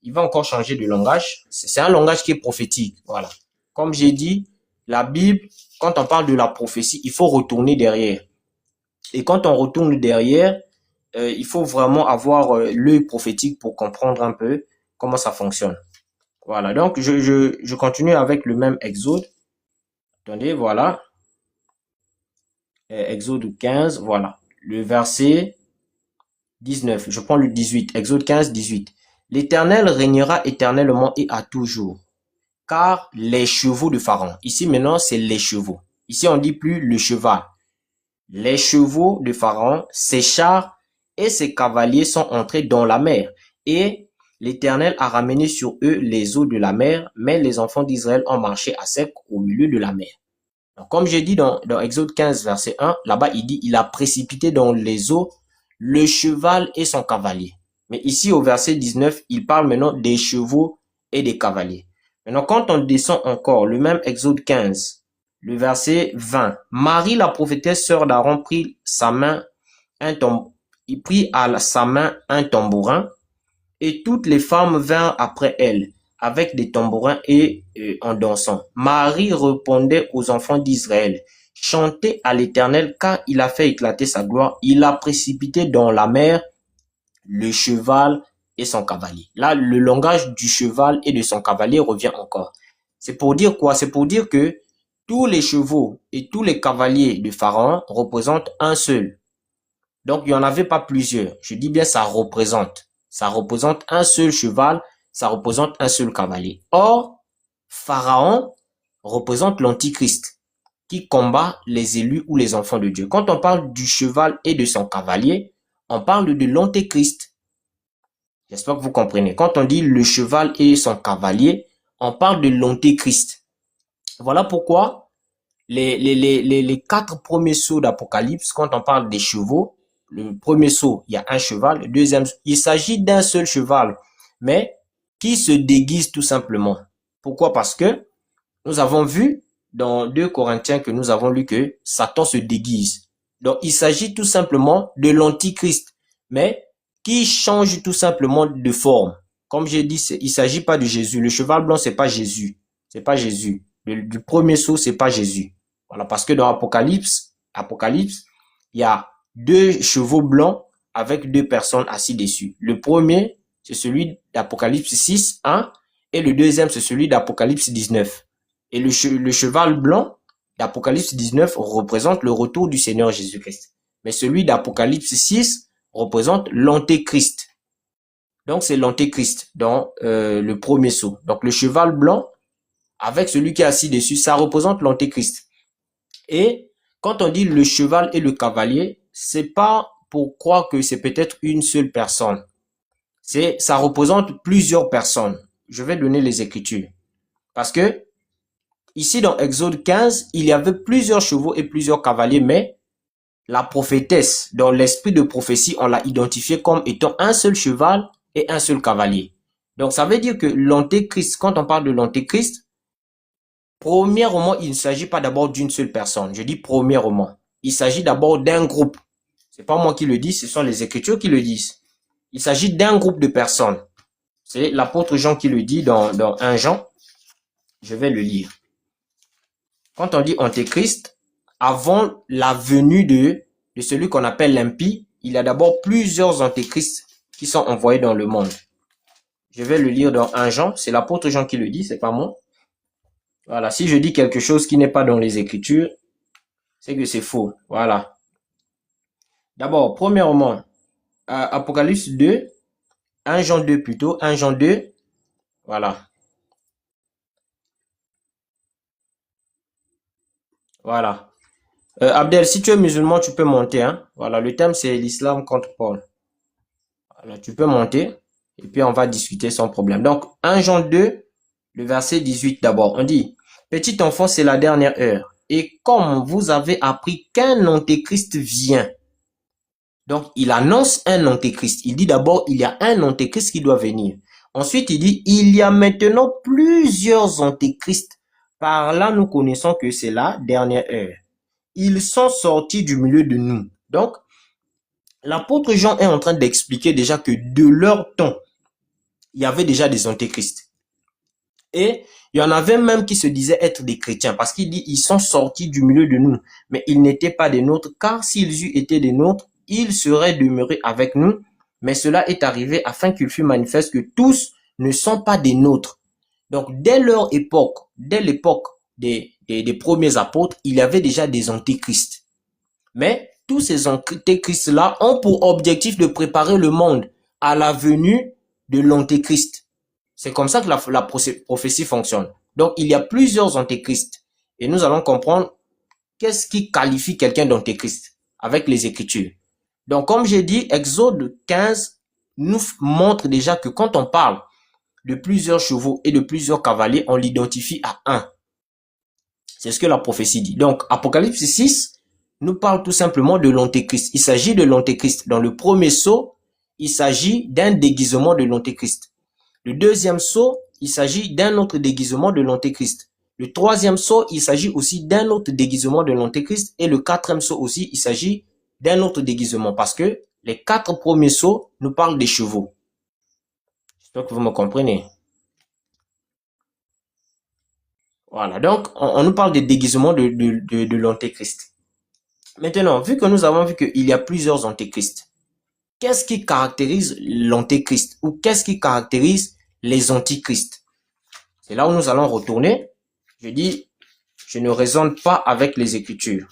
A: il va encore changer de langage. C'est un langage qui est prophétique. Voilà. Comme j'ai dit, la Bible, quand on parle de la prophétie, il faut retourner derrière. Et quand on retourne derrière, il faut vraiment avoir l'œil prophétique pour comprendre un peu comment ça fonctionne. Voilà, donc je continue avec le même Exode. Attendez, voilà. Exode 15, voilà. Le verset 19, je prends le 18. Exode 15, 18. L'Éternel régnera éternellement et à toujours. Car les chevaux de Pharaon, ici maintenant c'est les chevaux. Ici on dit plus le cheval. Les chevaux de Pharaon, ses chars et ses cavaliers sont entrés dans la mer. Et l'Éternel a ramené sur eux les eaux de la mer, mais les enfants d'Israël ont marché à sec au milieu de la mer. Donc, comme j'ai dit dans Exode 15, verset 1, là-bas il dit, il a précipité dans les eaux le cheval et son cavalier. Mais ici au verset 19, il parle maintenant des chevaux et des cavaliers. Maintenant, quand on descend encore, le même Exode 15, le verset 20, Marie, la prophétesse, sœur d'Aaron, prit sa main il prit à sa main un tambourin, et toutes les femmes vinrent après elle, avec des tambourins et en dansant. Marie répondait aux enfants d'Israël, chantez à l'Éternel, car il a fait éclater sa gloire, il a précipité dans la mer le cheval et son cavalier. Là, le langage du cheval et de son cavalier revient encore. C'est pour dire quoi? C'est pour dire que tous les chevaux et tous les cavaliers de Pharaon représentent un seul. Donc, il n'y en avait pas plusieurs. Je dis bien ça représente. Ça représente un seul cheval, ça représente un seul cavalier. Or, Pharaon représente l'Antichrist qui combat les élus ou les enfants de Dieu. Quand on parle du cheval et de son cavalier, on parle de l'Antéchrist. J'espère que vous comprenez. Quand on dit le cheval et son cavalier, on parle de l'Antéchrist. Voilà pourquoi les 4 premiers sauts d'Apocalypse, quand on parle des chevaux, le premier saut, il y a un cheval. Le deuxième, il s'agit d'un seul cheval, mais qui se déguise tout simplement. Pourquoi? Parce que nous avons vu dans 2 Corinthiens que nous avons lu que Satan se déguise. Donc, il s'agit tout simplement de l'Antichrist, mais qui change tout simplement de forme. Comme j'ai dit, il ne s'agit pas de Jésus. Le cheval blanc, c'est pas Jésus. C'est pas Jésus. Du premier saut, c'est pas Jésus. Voilà, parce que dans Apocalypse, il y a 2 chevaux blancs avec 2 personnes assises dessus. Le premier, c'est celui d'Apocalypse 6, 1, et le deuxième, c'est celui d'Apocalypse 19. Et le cheval blanc d'Apocalypse 19 représente le retour du Seigneur Jésus-Christ. Mais celui d'Apocalypse 6 représente l'antéchrist. Donc, c'est l'antéchrist dans le premier sceau. Donc, le cheval blanc, avec celui qui est assis dessus, ça représente l'antéchrist. Et quand on dit le cheval et le cavalier, c'est pas pour croire que c'est peut-être une seule personne. Ça représente plusieurs personnes. Je vais donner les écritures. Parce que, ici dans Exode 15, il y avait plusieurs chevaux et plusieurs cavaliers, mais la prophétesse, dans l'esprit de prophétie, on l'a identifié comme étant un seul cheval et un seul cavalier. Donc, ça veut dire que l'antéchrist, quand on parle de l'antéchrist, premièrement, il ne s'agit pas d'abord d'une seule personne. Je dis premièrement. Il s'agit d'abord d'un groupe. C'est pas moi qui le dis, ce sont les Écritures qui le disent. Il s'agit d'un groupe de personnes. C'est l'apôtre Jean qui le dit dans 1 Jean. Je vais le lire. Quand on dit antéchrist, avant la venue de celui qu'on appelle l'impie, il y a d'abord plusieurs antéchrists qui sont envoyés dans le monde. Je vais le lire dans 1 Jean. C'est l'apôtre Jean qui le dit, c'est pas moi. Voilà, si je dis quelque chose qui n'est pas dans les Écritures, c'est que c'est faux. Voilà. D'abord, premièrement, Apocalypse 2, 1 Jean 2 plutôt, 1 Jean 2, voilà. Voilà. Abdel, si tu es musulman, tu peux monter. Hein? Voilà, le thème c'est l'islam contre Paul. Voilà, tu peux monter et puis on va discuter sans problème. Donc, 1 Jean 2, le verset 18 d'abord. On dit, petit enfant, c'est la dernière heure. Et comme vous avez appris qu'un antéchrist vient, donc il annonce un antéchrist. Il dit d'abord, il y a un antéchrist qui doit venir. Ensuite, il dit, il y a maintenant plusieurs antéchrists. Par là, nous connaissons que c'est la dernière heure. Ils sont sortis du milieu de nous. Donc, l'apôtre Jean est en train d'expliquer déjà que de leur temps, il y avait déjà des antéchrists. Et il y en avait même qui se disaient être des chrétiens parce qu'il dit, ils sont sortis du milieu de nous. Mais ils n'étaient pas des nôtres, car s'ils eussent été des nôtres, ils seraient demeurés avec nous. Mais cela est arrivé afin qu'il fût manifeste que tous ne sont pas des nôtres. Donc, dès leur époque, dès l'époque des premiers apôtres, il y avait déjà des antéchrists. Mais tous ces antéchrists-là ont pour objectif de préparer le monde à la venue de l'antéchrist. C'est comme ça que la prophétie fonctionne. Donc, il y a plusieurs antéchrists. Et nous allons comprendre qu'est-ce qui qualifie quelqu'un d'antéchrist avec les Écritures. Donc, comme j'ai dit, Exode 15 nous montre déjà que quand on parle de plusieurs chevaux et de plusieurs cavaliers, on l'identifie à un. C'est ce que la prophétie dit. Donc, Apocalypse 6 nous parle tout simplement de l'antéchrist. Il s'agit de l'antéchrist. Dans le premier sceau, il s'agit d'un déguisement de l'antéchrist. Le deuxième sceau, il s'agit d'un autre déguisement de l'antéchrist. Le troisième sceau, il s'agit aussi d'un autre déguisement de l'antéchrist. Et le quatrième sceau aussi, il s'agit d'un autre déguisement. Parce que les 4 premiers sceaux nous parlent des chevaux. J'espère que vous me comprenez. Voilà, donc on nous parle des déguisements de l'antéchrist. Maintenant, vu que nous avons vu qu'il y a plusieurs antéchrists, qu'est-ce qui caractérise l'antéchrist ou qu'est-ce qui caractérise les antichrists? C'est là où nous allons retourner. Je dis, je ne raisonne pas avec les Écritures.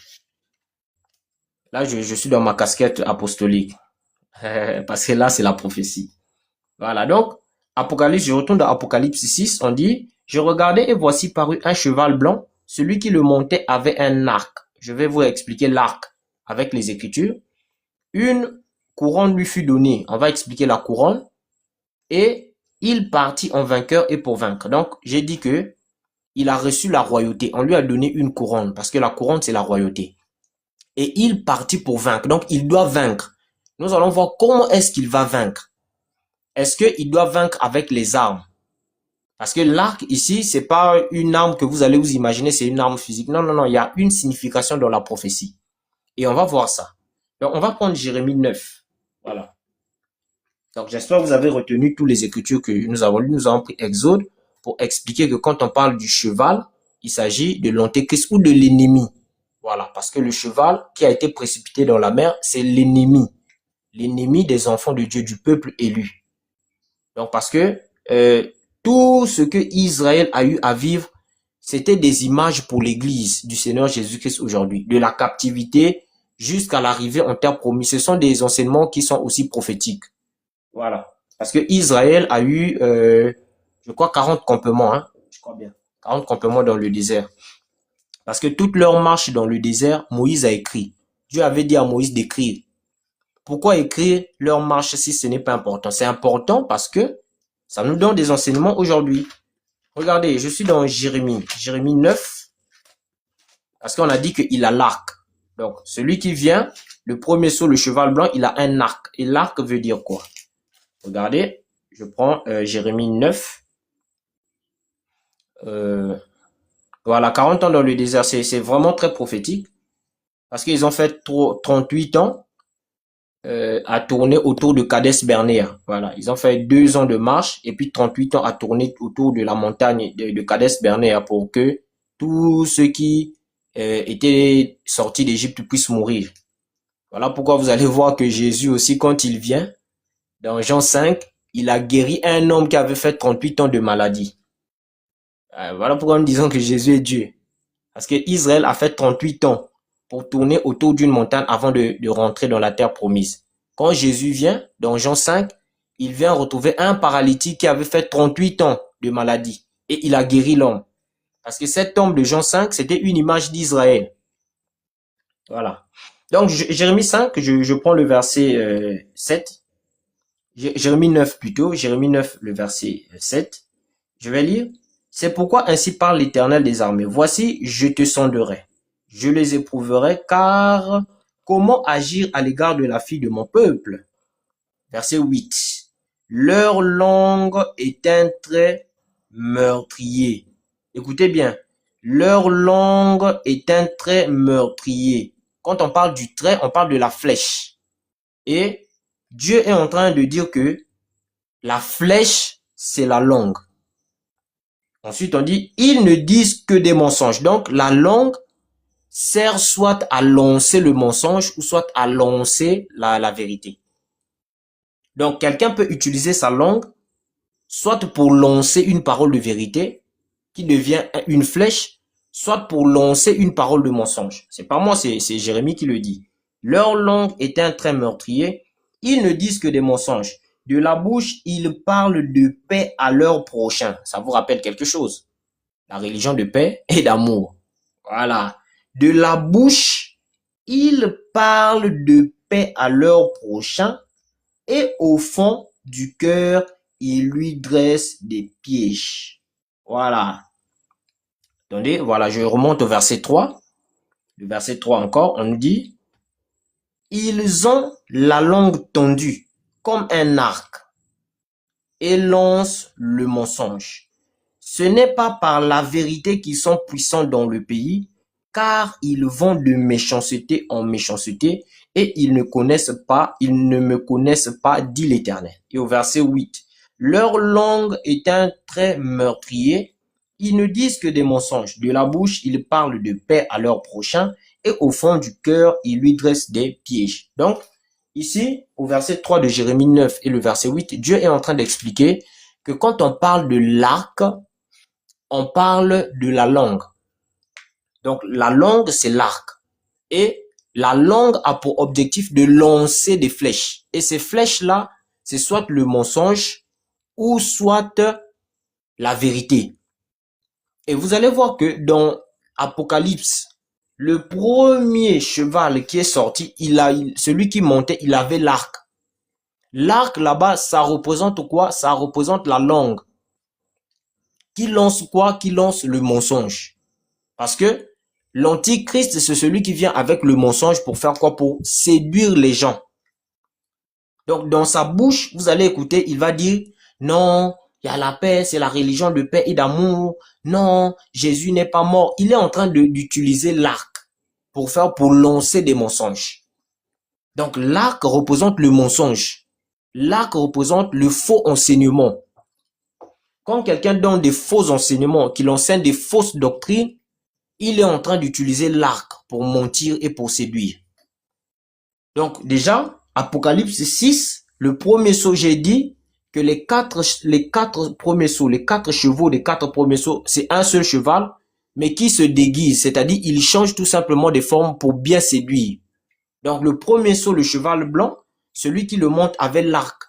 A: Là, je suis dans ma casquette apostolique. Parce que là, c'est la prophétie. Voilà, donc, Apocalypse, je retourne dans Apocalypse 6, on dit, je regardais et voici parut un cheval blanc, celui qui le montait avait un arc. Je vais vous expliquer l'arc avec les Écritures. Une couronne lui fut donnée, on va expliquer la couronne, et il partit en vainqueur et pour vaincre. Donc, j'ai dit que il a reçu la royauté, on lui a donné une couronne, parce que la couronne, c'est la royauté. Et il partit pour vaincre, donc il doit vaincre. Nous allons voir comment est-ce qu'il va vaincre. Est-ce qu'il doit vaincre avec les armes? Parce que l'arc ici, c'est pas une arme que vous allez vous imaginer, c'est une arme physique. Non, non, non, il y a une signification dans la prophétie. Et on va voir ça. Donc, on va prendre Jérémie 9. Voilà. Donc, j'espère que vous avez retenu tous les Écritures que nous avons lues. Nous avons pris Exode pour expliquer que quand on parle du cheval, il s'agit de l'antéchrist ou de l'ennemi. Voilà. Parce que le cheval qui a été précipité dans la mer, c'est l'ennemi. L'ennemi des enfants de Dieu, du peuple élu. Donc, parce que tout ce que Israël a eu à vivre, c'était des images pour l'Église du Seigneur Jésus-Christ aujourd'hui. De la captivité jusqu'à l'arrivée en terre promise. Ce sont des enseignements qui sont aussi prophétiques. Voilà. Parce que Israël a eu, je crois, 40 campements, hein. Je crois bien. 40 campements dans le désert. Parce que toute leur marche dans le désert, Moïse a écrit. Dieu avait dit à Moïse d'écrire. Pourquoi écrire leur marche si ce n'est pas important? C'est important parce que ça nous donne des enseignements aujourd'hui. Regardez, je suis dans Jérémie 9, parce qu'on a dit qu'il a l'arc. Donc, celui qui vient, le premier saut, le cheval blanc, il a un arc. Et l'arc veut dire quoi? Regardez, je prends Jérémie 9. Voilà, 40 ans dans le désert, c'est vraiment très prophétique. Parce qu'ils ont fait 38 ans à tourner autour de Kadès Barnéa. Voilà, ils ont fait 2 ans de marche et puis 38 ans à tourner autour de la montagne de Kadès Barnéa pour que tous ceux qui étaient sortis d'Égypte puissent mourir. Voilà pourquoi vous allez voir que Jésus aussi, quand il vient, dans Jean 5, il a guéri un homme qui avait fait 38 ans de maladie. Voilà pourquoi nous disons que Jésus est Dieu. Parce que Israël a fait 38 ans pour tourner autour d'une montagne avant de rentrer dans la terre promise. Quand Jésus vient, dans Jean 5, il vient retrouver un paralytique qui avait fait 38 ans de maladie. Et il a guéri l'homme. Parce que cet homme de Jean 5, c'était une image d'Israël. Voilà. Donc, Jérémie 5, je prends le verset 7. Jérémie 9 plutôt. Jérémie 9, le verset 7. Je vais lire. C'est pourquoi ainsi parle l'Éternel des armées. Voici, je te sonderai. Je les éprouverai, car comment agir à l'égard de la fille de mon peuple? Verset 8. Leur langue est un trait meurtrier. Écoutez bien. Leur langue est un trait meurtrier. Quand on parle du trait, on parle de la flèche. Et Dieu est en train de dire que la flèche, c'est la langue. Ensuite, on dit, ils ne disent que des mensonges. Donc, la langue sert soit à lancer le mensonge ou soit à lancer la vérité. Donc, quelqu'un peut utiliser sa langue soit pour lancer une parole de vérité qui devient une flèche, soit pour lancer une parole de mensonge. C'est pas moi, c'est Jérémie qui le dit. Leur langue est un trait meurtrier. Ils ne disent que des mensonges. De la bouche, ils parlent de paix à leur prochain. Ça vous rappelle quelque chose? La religion de paix et d'amour. Voilà. De la bouche, ils parlent de paix à leur prochain et au fond du cœur, ils lui dressent des pièges. Voilà. Attendez, voilà, je remonte au verset 3. Le verset 3 encore, on nous dit, ils ont la langue tendue comme un arc et lancent le mensonge. Ce n'est pas par la vérité qu'ils sont puissants dans le pays, car ils vont de méchanceté en méchanceté et ils ne me connaissent pas, dit l'Éternel. Et au verset 8, leur langue est un trait meurtrier, ils ne disent que des mensonges. De la bouche, ils parlent de paix à leur prochain et au fond du cœur, ils lui dressent des pièges. Donc, ici, au verset 3 de Jérémie 9 et le verset 8, Dieu est en train d'expliquer que quand on parle de l'arc, on parle de la langue. Donc, la langue, c'est l'arc. Et la langue a pour objectif de lancer des flèches. Et ces flèches-là, c'est soit le mensonge ou soit la vérité. Et vous allez voir que dans Apocalypse, le premier cheval qui est sorti, celui qui montait, il avait l'arc. L'arc là-bas, ça représente quoi? Ça représente la langue. Qui lance quoi? Qui lance le mensonge. Parce que l'antichrist, c'est celui qui vient avec le mensonge pour faire quoi? Pour séduire les gens. Donc, dans sa bouche, vous allez écouter, il va dire, non, il y a la paix, c'est la religion de paix et d'amour. Non, Jésus n'est pas mort. Il est en train d'utiliser l'arc pour lancer des mensonges. Donc, l'arc représente le mensonge. L'arc représente le faux enseignement. Quand quelqu'un donne des faux enseignements, qu'il enseigne des fausses doctrines, il est en train d'utiliser l'arc pour mentir et pour séduire. Donc, déjà, Apocalypse 6, le premier saut, j'ai dit que les quatre premiers sauts, les 4 chevaux des 4 premiers sauts, c'est un seul cheval, mais qui se déguise, c'est-à-dire il change tout simplement de forme pour bien séduire. Donc le premier saut, le cheval blanc, celui qui le monte avait l'arc.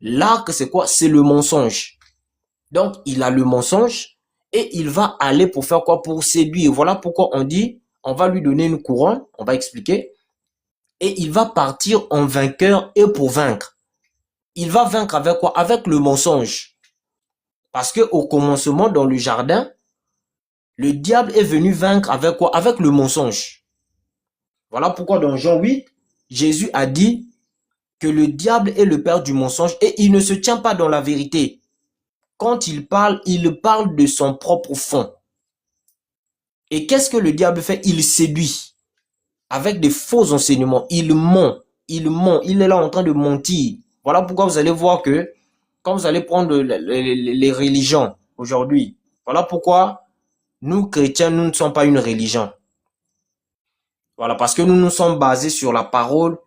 A: L'arc, c'est quoi? C'est le mensonge. Donc il a le mensonge et il va aller pour faire quoi? Pour séduire. Voilà pourquoi on dit, on va lui donner une couronne, on va expliquer, et il va partir en vainqueur et pour vaincre. Il va vaincre avec quoi? Avec le mensonge. Parce que au commencement, dans le jardin, le diable est venu vaincre avec quoi? Avec le mensonge. Voilà pourquoi dans Jean 8, Jésus a dit que le diable est le père du mensonge et il ne se tient pas dans la vérité. Quand il parle de son propre fond. Et qu'est-ce que le diable fait? Il séduit avec des faux enseignements. Il ment. Il est là en train de mentir. Voilà pourquoi vous allez voir que quand vous allez prendre les religions aujourd'hui, voilà pourquoi nous, chrétiens, nous ne sommes pas une religion. Voilà, parce que nous nous sommes basés sur la parole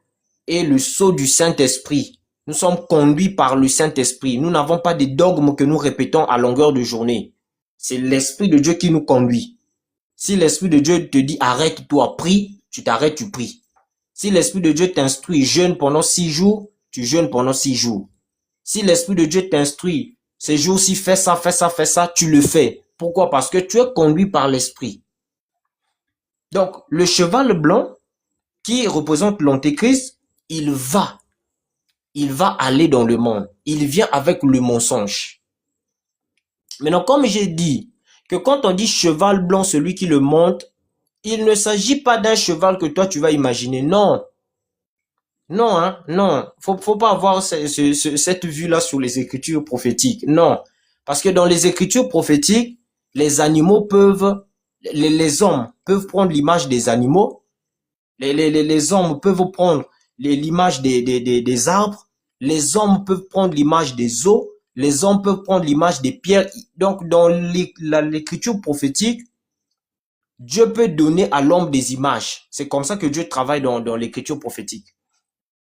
A: et le sceau du Saint-Esprit. Nous sommes conduits par le Saint-Esprit. Nous n'avons pas des dogmes que nous répétons à longueur de journée. C'est l'Esprit de Dieu qui nous conduit. Si l'Esprit de Dieu te dit arrête-toi, prie, tu t'arrêtes, tu pries. Si l'Esprit de Dieu t'instruit, jeûne pendant 6 jours, tu jeûnes pendant 6 jours. Si l'Esprit de Dieu t'instruit, ces jours-ci, fais ça, tu le fais. Pourquoi? Parce que tu es conduit par l'Esprit. Donc, le cheval blanc, qui représente l'Antéchrist, il va aller dans le monde. Il vient avec le mensonge. Maintenant, comme j'ai dit, que quand on dit cheval blanc, celui qui le monte, il ne s'agit pas d'un cheval que toi tu vas imaginer. Non. Non, hein, non. Faut pas avoir cette vue-là sur les écritures prophétiques. Non. Parce que dans les écritures prophétiques, les animaux peuvent, les hommes peuvent prendre l'image des animaux. Les hommes peuvent prendre l'image des arbres. Les hommes peuvent prendre l'image des eaux. Les hommes peuvent prendre l'image des pierres. Donc, dans l'écriture prophétique, Dieu peut donner à l'homme des images. C'est comme ça que Dieu travaille dans l'écriture prophétique.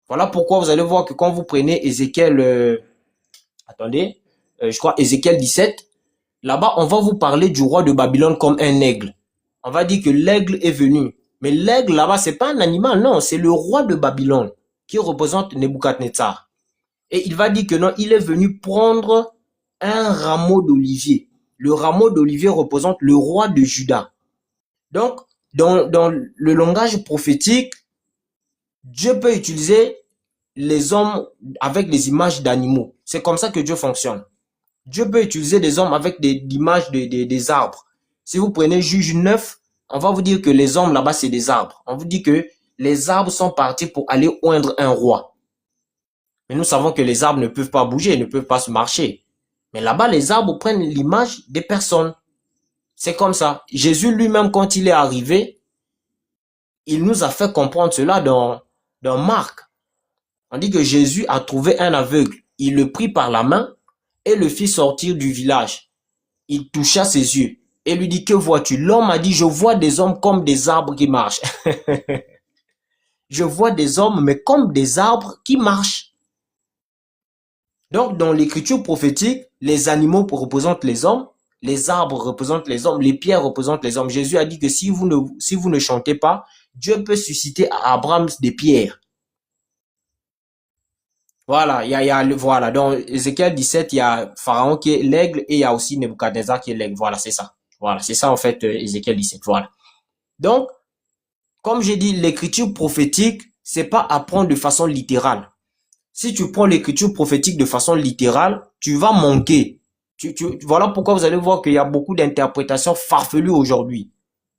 A: Voilà pourquoi vous allez voir que quand vous prenez Ézéchiel, je crois Ézéchiel 17, là-bas, on va vous parler du roi de Babylone comme un aigle. On va dire que l'aigle est venu. Mais l'aigle, là-bas, c'est pas un animal, non, c'est le roi de Babylone qui représente Nebuchadnezzar. Et il va dire que non, il est venu prendre un rameau d'olivier. Le rameau d'olivier représente le roi de Juda. Donc, dans le langage prophétique, Dieu peut utiliser les hommes avec des images d'animaux. C'est comme ça que Dieu fonctionne. Dieu peut utiliser des hommes avec des images des arbres. Si vous prenez Juge 9, on va vous dire que les hommes là-bas, c'est des arbres. On vous dit que les arbres sont partis pour aller oindre un roi. Mais nous savons que les arbres ne peuvent pas bouger, ne peuvent pas se marcher. Mais là-bas, les arbres prennent l'image des personnes. C'est comme ça. Jésus lui-même, quand il est arrivé, il nous a fait comprendre cela dans Marc. On dit que Jésus a trouvé un aveugle. Il le prit par la main et le fit sortir du village. Il toucha ses yeux et lui dit, que vois-tu? L'homme a dit, je vois des hommes comme des arbres qui marchent. Je vois des hommes, mais comme des arbres qui marchent. Donc, dans l'écriture prophétique, les animaux représentent les hommes, les arbres représentent les hommes, les pierres représentent les hommes. Jésus a dit que si vous ne chantez pas, Dieu peut susciter à Abraham des pierres. Voilà, voilà. Dans Ézéchiel 17, il y a Pharaon qui est l'aigle et il y a aussi Nebuchadnezzar qui est l'aigle. Voilà, c'est ça. Voilà, c'est ça en fait, Ézéchiel 17. Voilà. Donc, comme j'ai dit, l'écriture prophétique, c'est pas à prendre de façon littérale. Si tu prends l'écriture prophétique de façon littérale, tu vas manquer. Voilà pourquoi vous allez voir qu'il y a beaucoup d'interprétations farfelues aujourd'hui.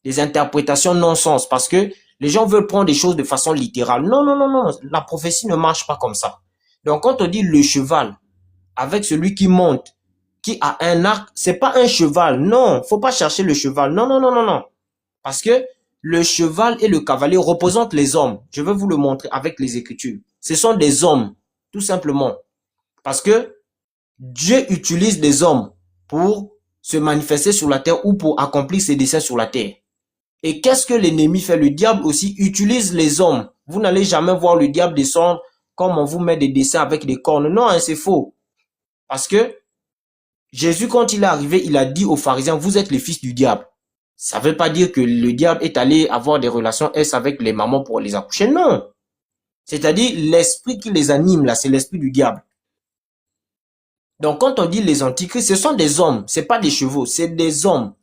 A: Des interprétations non-sens. Parce que les gens veulent prendre des choses de façon littérale. Non, non, non, non. La prophétie ne marche pas comme ça. Donc, quand on dit le cheval, avec celui qui monte, qui a un arc, c'est pas un cheval. Non, faut pas chercher le cheval. Non, non, non, non, non. Parce que le cheval et le cavalier représentent les hommes. Je vais vous le montrer avec les Écritures. Ce sont des hommes. Tout simplement. Parce que Dieu utilise des hommes pour se manifester sur la terre ou pour accomplir ses desseins sur la terre. Et qu'est-ce que l'ennemi fait? Le diable aussi utilise les hommes. Vous n'allez jamais voir le diable descendre comme on vous met des dessins avec des cornes. Non, hein, c'est faux. Parce que Jésus, quand il est arrivé, il a dit aux pharisiens, vous êtes les fils du diable. Ça veut pas dire que le diable est allé avoir des relations S avec les mamans pour les accoucher, non. C'est-à-dire, l'esprit qui les anime, là, c'est l'esprit du diable. Donc, quand on dit les antichrists, ce sont des hommes, c'est pas des chevaux, c'est des hommes.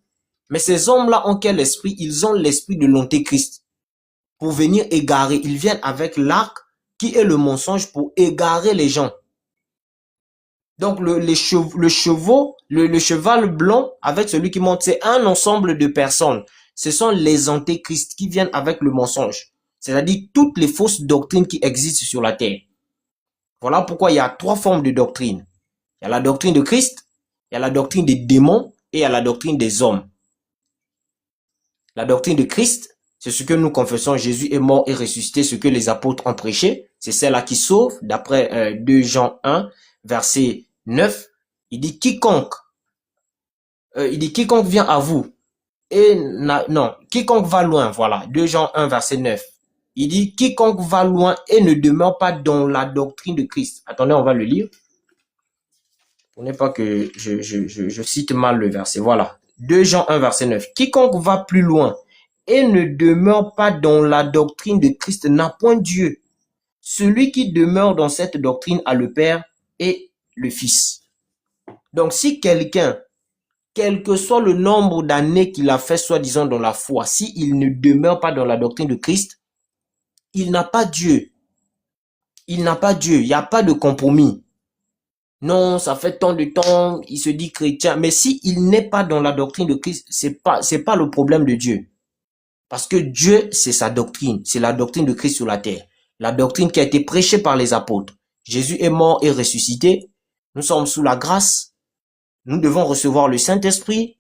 A: Mais ces hommes-là ont quel esprit? Ils ont l'esprit de l'antéchrist. Pour venir égarer, ils viennent avec l'arc qui est le mensonge pour égarer les gens. Donc, le cheval blanc avec celui qui monte, c'est un ensemble de personnes. Ce sont les antéchrists qui viennent avec le mensonge. C'est-à-dire toutes les fausses doctrines qui existent sur la terre. Voilà pourquoi il y a 3 formes de doctrine. Il y a la doctrine de Christ, il y a la doctrine des démons et il y a la doctrine des hommes. La doctrine de Christ, c'est ce que nous confessons, Jésus est mort et ressuscité, ce que les apôtres ont prêché. C'est celle-là qui sauve, d'après 2 Jean 1, verset 9. Il dit quiconque vient à vous et quiconque va loin, voilà, 2 Jean 1, verset 9. Il dit quiconque va loin et ne demeure pas dans la doctrine de Christ. Attendez, on va le lire. Pour ne pas que je cite mal le verset. Voilà. 2 Jean 1, verset 9. Quiconque va plus loin et ne demeure pas dans la doctrine de Christ n'a point Dieu. Celui qui demeure dans cette doctrine a le Père et le Fils. Donc, si quelqu'un, quel que soit le nombre d'années qu'il a fait, soi-disant dans la foi, s'il ne demeure pas dans la doctrine de Christ, il n'a pas Dieu. Il n'a pas Dieu. Il n'y a pas de compromis. Non, ça fait tant de temps, il se dit chrétien. Mais s'il n'est pas dans la doctrine de Christ, c'est pas le problème de Dieu. Parce que Dieu, c'est sa doctrine. C'est la doctrine de Christ sur la terre. La doctrine qui a été prêchée par les apôtres. Jésus est mort et ressuscité. Nous sommes sous la grâce. Nous devons recevoir le Saint-Esprit.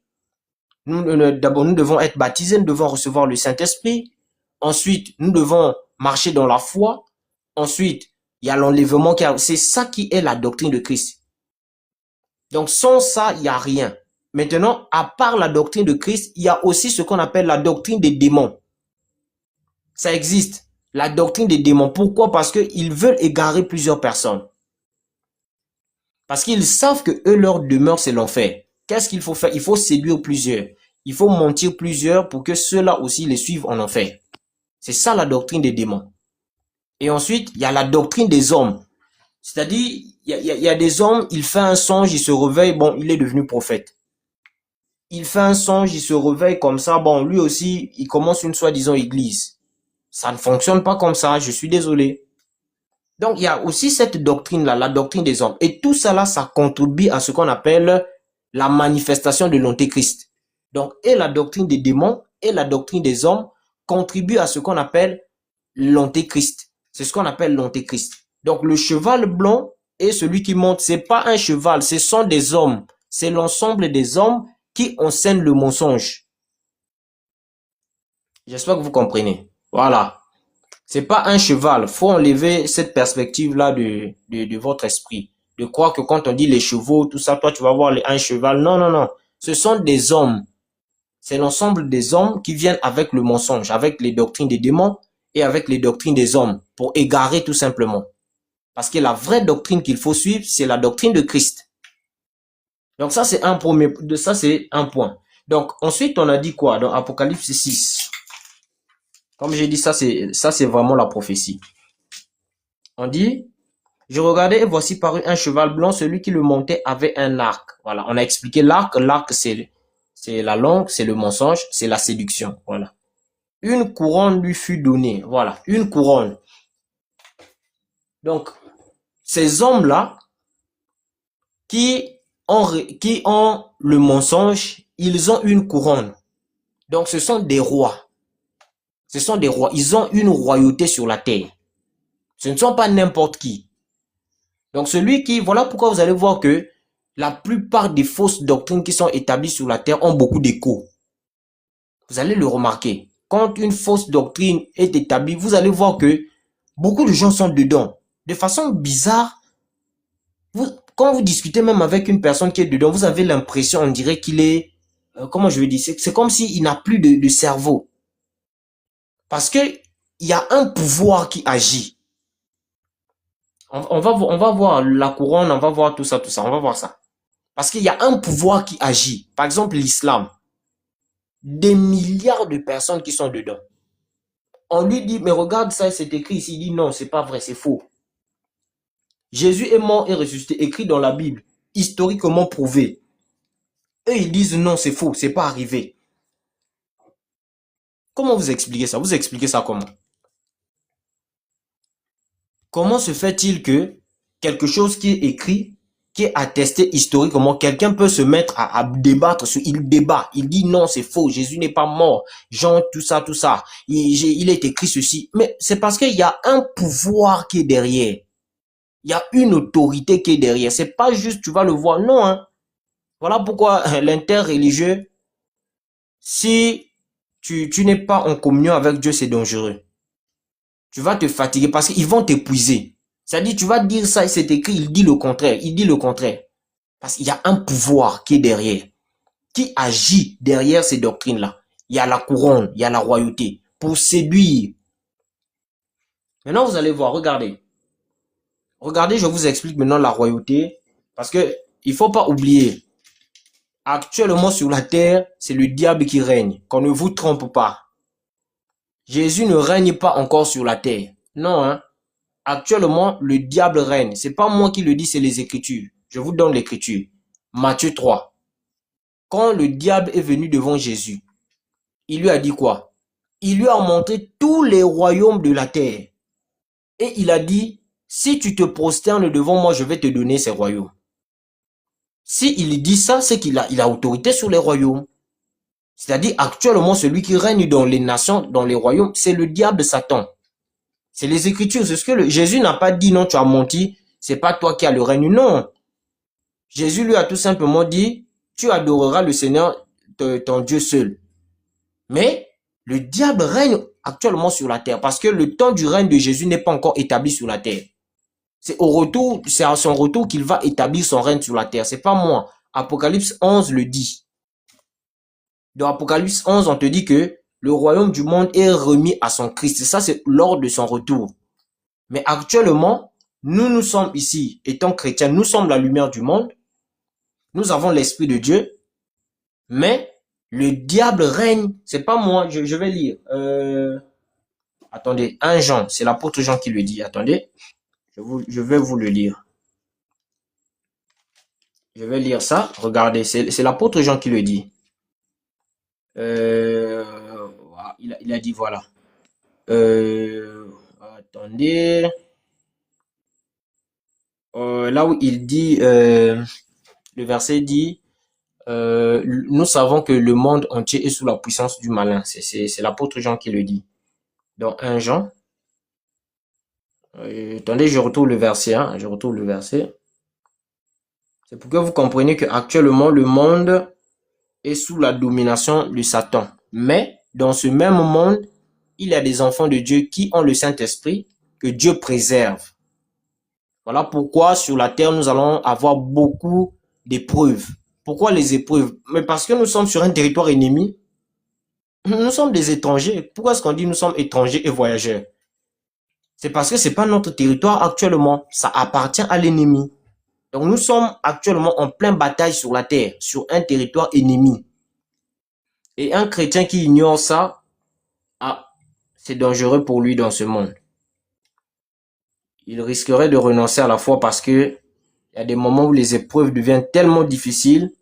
A: D'abord, nous devons être baptisés. Nous devons recevoir le Saint-Esprit. Ensuite, nous devons marcher dans la foi. Ensuite, il y a l'enlèvement c'est ça qui est la doctrine de Christ. Donc, sans ça, il n'y a rien. Maintenant, à part la doctrine de Christ, il y a aussi ce qu'on appelle la doctrine des démons. Ça existe. La doctrine des démons. Pourquoi? Parce qu'ils veulent égarer plusieurs personnes. Parce qu'ils savent que eux, leur demeure, c'est l'enfer. Qu'est-ce qu'il faut faire? Il faut séduire plusieurs. Il faut mentir plusieurs pour que ceux-là aussi les suivent en enfer. C'est ça la doctrine des démons. Et ensuite, il y a la doctrine des hommes. C'est-à-dire, il y a des hommes, il fait un songe, il se réveille, bon, il est devenu prophète. Il fait un songe, il se réveille comme ça, bon, lui aussi, il commence une soi-disant église. Ça ne fonctionne pas comme ça, je suis désolé. Donc, il y a aussi cette doctrine-là, la doctrine des hommes. Et tout ça là, ça contribue à ce qu'on appelle la manifestation de l'antéchrist. Donc, et la doctrine des démons et la doctrine des hommes contribuent à ce qu'on appelle l'antéchrist. C'est ce qu'on appelle l'antéchrist. Donc, le cheval blanc et celui qui monte, c'est pas un cheval, ce sont des hommes. C'est l'ensemble des hommes qui enseignent le mensonge. J'espère que vous comprenez. Voilà. C'est pas un cheval. Faut enlever cette perspective-là de votre esprit. De croire que quand on dit les chevaux, tout ça, toi, tu vas voir un cheval. Non, non, non. Ce sont des hommes. C'est l'ensemble des hommes qui viennent avec le mensonge, avec les doctrines des démons et avec les doctrines des hommes, pour égarer tout simplement. Parce que la vraie doctrine qu'il faut suivre, c'est la doctrine de Christ. Donc ça, c'est un premier, ça c'est un point. Donc ensuite, on a dit quoi dans Apocalypse 6? Comme j'ai dit, ça c'est vraiment la prophétie. On dit, je regardais et voici parut un cheval blanc, celui qui le montait avait un arc. Voilà, on a expliqué l'arc. L'arc, c'est la langue, c'est le mensonge, c'est la séduction. Voilà. Une couronne lui fut donnée. Voilà, une couronne. Donc, ces hommes-là, qui ont le mensonge, ils ont une couronne. Donc, ce sont des rois. Ce sont des rois. Ils ont une royauté sur la terre. Ce ne sont pas n'importe qui. Donc, voilà pourquoi vous allez voir que la plupart des fausses doctrines qui sont établies sur la terre ont beaucoup d'écho. Vous allez le remarquer. Quand une fausse doctrine est établie, vous allez voir que beaucoup de gens sont dedans. De façon bizarre, quand vous discutez même avec une personne qui est dedans, vous avez l'impression, on dirait qu'il est, comment je vais dire, c'est comme s'il n'a plus de cerveau. Parce que il y a un pouvoir qui agit. On va voir la couronne, on va voir tout ça, on va voir ça. Parce qu'il y a un pouvoir qui agit. Par exemple, l'islam. des milliards de personnes qui sont dedans. On lui dit, mais regarde ça, c'est écrit ici. Il dit, non, c'est pas vrai, c'est faux. Jésus est mort et ressuscité, écrit dans la Bible, historiquement prouvé. Eux, ils disent, non, c'est faux, c'est pas arrivé. Comment vous expliquez ça? Vous expliquez ça comment? Comment se fait-il que quelque chose qui est écrit, qui est attesté historiquement, quelqu'un peut se mettre à débattre sur, il débat, il dit non, c'est faux, Jésus n'est pas mort, Jean, tout ça, il est écrit ceci. Mais c'est parce qu'il y a un pouvoir qui est derrière. Il y a une autorité qui est derrière. C'est pas juste, tu vas le voir, non. Hein. Voilà pourquoi l'interreligieux, si tu n'es pas en communion avec Dieu, c'est dangereux. Tu vas te fatiguer parce qu'ils vont t'épuiser. C'est-à-dire, tu vas dire ça, c'est écrit, il dit le contraire, il dit le contraire. Parce qu'il y a un pouvoir qui est derrière, qui agit derrière ces doctrines-là. Il y a la couronne, il y a la royauté, pour séduire. Maintenant, vous allez voir, regardez. Regardez, je vous explique maintenant la royauté, parce que il faut pas oublier, actuellement sur la terre, c'est le diable qui règne, qu'on ne vous trompe pas. Jésus ne règne pas encore sur la terre. Non, hein. Actuellement, le diable règne. C'est pas moi qui le dis, c'est les Écritures. Je vous donne l'Écriture. Matthieu 3. Quand le diable est venu devant Jésus, il lui a dit quoi? Il lui a montré tous les royaumes de la terre. Et il a dit, si tu te prosternes devant moi, je vais te donner ces royaumes. Si il dit ça, c'est qu'il a autorité sur les royaumes. C'est-à-dire, actuellement, celui qui règne dans les nations, dans les royaumes, c'est le diable Satan. C'est les Écritures. C'est ce que Jésus n'a pas dit, non, tu as menti, c'est pas toi qui as le règne. Non. Jésus lui a tout simplement dit, tu adoreras le Seigneur, ton Dieu seul. Mais le diable règne actuellement sur la terre parce que le temps du règne de Jésus n'est pas encore établi sur la terre. C'est au retour, c'est à son retour qu'il va établir son règne sur la terre. C'est pas moi. Apocalypse 11 le dit. Dans Apocalypse 11, on te dit que le royaume du monde est remis à son Christ. Ça, c'est lors de son retour. Mais actuellement, nous sommes ici, étant chrétiens, nous sommes la lumière du monde. Nous avons l'Esprit de Dieu. Mais le diable règne. C'est pas moi, je vais lire. Attendez, 1 Jean, c'est l'apôtre Jean qui le dit. Attendez, je vais vous le lire. Je vais lire ça. Regardez, c'est l'apôtre Jean qui le dit. Il a dit voilà. Attendez. Là où il dit, le verset dit, nous savons que le monde entier est sous la puissance du malin. C'est l'apôtre Jean qui le dit. Dans 1 Jean. Attendez, je retrouve le verset. Hein, je retrouve le verset. C'est pour que vous compreniez que actuellement le monde est sous la domination de Satan. Mais dans ce même monde, il y a des enfants de Dieu qui ont le Saint-Esprit que Dieu préserve. Voilà pourquoi sur la terre, nous allons avoir beaucoup d'épreuves. Pourquoi les épreuves? Mais parce que nous sommes sur un territoire ennemi. Nous sommes des étrangers. Pourquoi est-ce qu'on dit nous sommes étrangers et voyageurs? C'est parce que c'est pas notre territoire actuellement. Ça appartient à l'ennemi. Donc nous sommes actuellement en pleine bataille sur la terre, sur un territoire ennemi. Et un chrétien qui ignore ça, c'est dangereux pour lui dans ce monde. Il risquerait de renoncer à la foi parce que il y a des moments où les épreuves deviennent tellement difficiles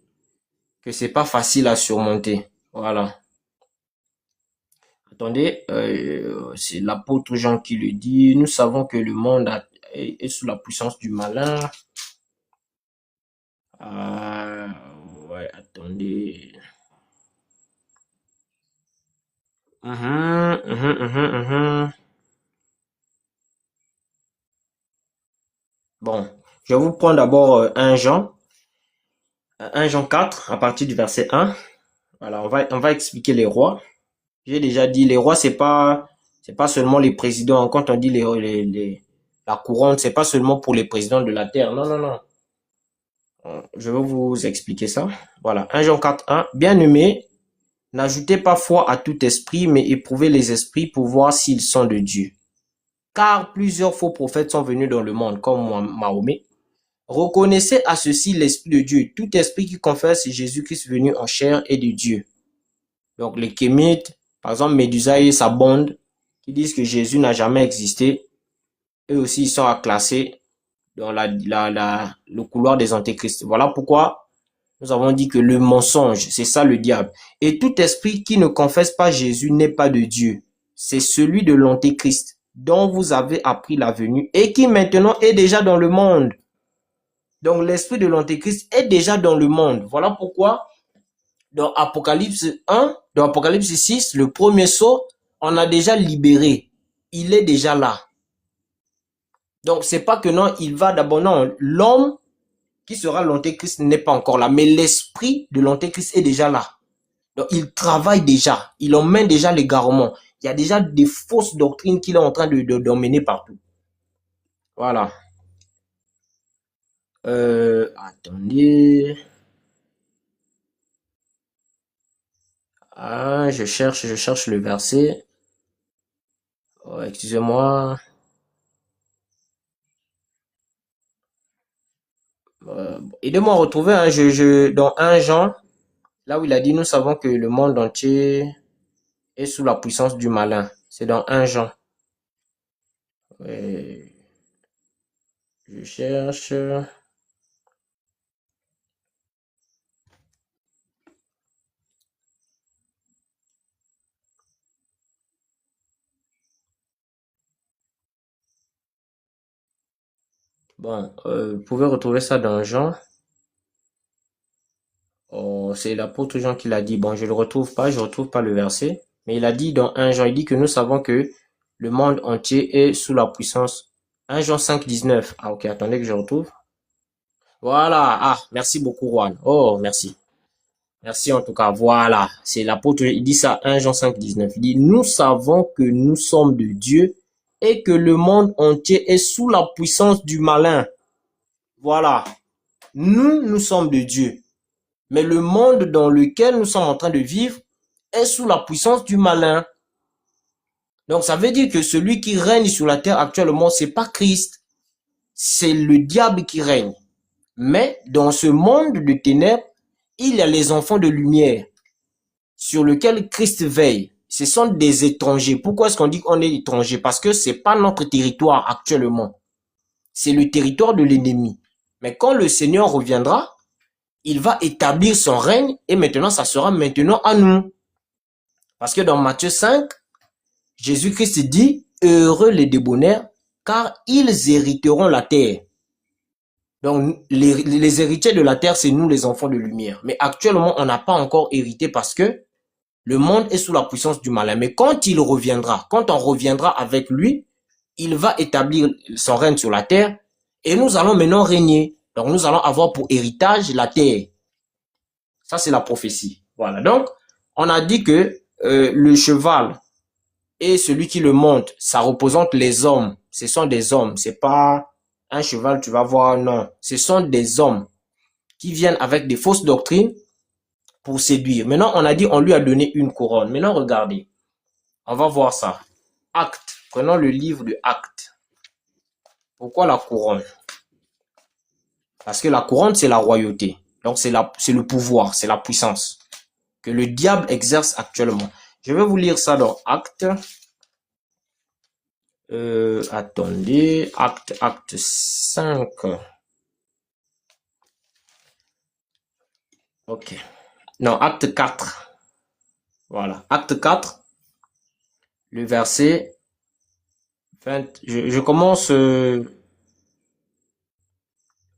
A: que c'est pas facile à surmonter. Voilà. Attendez, c'est l'apôtre Jean qui le dit. Nous savons que le monde est sous la puissance du malin. Ouais, attendez. Bon, je vais vous prendre d'abord 1 Jean 4 à partir du verset 1. Voilà, on va expliquer les rois. J'ai déjà dit, les rois, c'est pas seulement les présidents. Quand on dit la couronne, c'est pas seulement pour les présidents de la terre. Non, non, non. Je vais vous expliquer ça. Voilà, 1 Jean 4, 1. Bien-aimés, n'ajoutez pas foi à tout esprit, mais éprouvez les esprits pour voir s'ils sont de Dieu. Car plusieurs faux prophètes sont venus dans le monde, comme Mahomet. Reconnaissez à ceci l'Esprit de Dieu. Tout esprit qui confesse Jésus-Christ venu en chair est de Dieu. Donc les kémites, par exemple Médusa et sa bande, qui disent que Jésus n'a jamais existé, eux aussi ils sont à classer dans le couloir des antéchrists. Voilà pourquoi nous avons dit que le mensonge, c'est ça le diable. Et tout esprit qui ne confesse pas Jésus n'est pas de Dieu. C'est celui de l'antéchrist dont vous avez appris la venue et qui maintenant est déjà dans le monde. Donc l'esprit de l'antéchrist est déjà dans le monde. Voilà pourquoi dans Apocalypse 1, dans Apocalypse 6, le premier sceau, on a déjà libéré. Il est déjà là. Donc c'est pas que non, il va d'abord, non, l'homme qui sera l'antéchrist n'est pas encore là, mais l'esprit de l'antéchrist est déjà là. Donc il travaille déjà, il emmène déjà l'égarement. Il y a déjà des fausses doctrines qu'il est en train d'emmener partout. Voilà. Attendez. Ah, je cherche le verset. Oh, excusez-moi. Aidez-moi à retrouver dans 1 Jean, là où il a dit, nous savons que le monde entier est sous la puissance du malin. C'est dans 1 Jean. Je cherche. Bon, vous pouvez retrouver ça dans Jean. Oh, c'est l'apôtre Jean qui l'a dit. Bon, je retrouve pas le verset. Mais il a dit dans 1 Jean, il dit que nous savons que le monde entier est sous la puissance. 1 Jean 5, 19. Ah, ok, attendez que je retrouve. Voilà. Ah, merci beaucoup, Juan. Oh, merci. Merci en tout cas. Voilà. C'est l'apôtre, il dit ça, 1 Jean 5, 19. Il dit, nous savons que nous sommes de Dieu et que le monde entier est sous la puissance du malin. Voilà. Nous sommes de Dieu. Mais le monde dans lequel nous sommes en train de vivre est sous la puissance du malin. Donc ça veut dire que celui qui règne sur la terre actuellement, c'est pas Christ. C'est le diable qui règne. Mais dans ce monde de ténèbres, il y a les enfants de lumière sur lesquels Christ veille. Ce sont des étrangers. Pourquoi est-ce qu'on dit qu'on est étranger? Parce que c'est pas notre territoire actuellement. C'est le territoire de l'ennemi. Mais quand le Seigneur reviendra, il va établir son règne et maintenant, ça sera maintenant à nous. Parce que dans Matthieu 5, Jésus-Christ dit, heureux les débonnaires, car ils hériteront la terre. Donc, les héritiers de la terre, c'est nous les enfants de lumière. Mais actuellement, on n'a pas encore hérité parce que le monde est sous la puissance du malin. Mais quand il reviendra, quand on reviendra avec lui, il va établir son règne sur la terre et nous allons maintenant régner. Donc, nous allons avoir pour héritage la terre. Ça, c'est la prophétie. Voilà. Donc, on a dit que le cheval et celui qui le monte, ça représente les hommes. Ce sont des hommes. C'est pas un cheval, tu vas voir, non. Ce sont des hommes qui viennent avec des fausses doctrines pour séduire. Maintenant, on a dit, on lui a donné une couronne. Maintenant, regardez. On va voir ça. Actes. Prenons le livre de Actes. Pourquoi la couronne? Parce que la couronne, c'est la royauté. Donc, c'est le pouvoir, c'est la puissance que le diable exerce actuellement. Je vais vous lire ça dans Actes. Attendez. Acte 5. Ok. Non, Acte 4. Voilà. Acte 4. Le verset 20. Je commence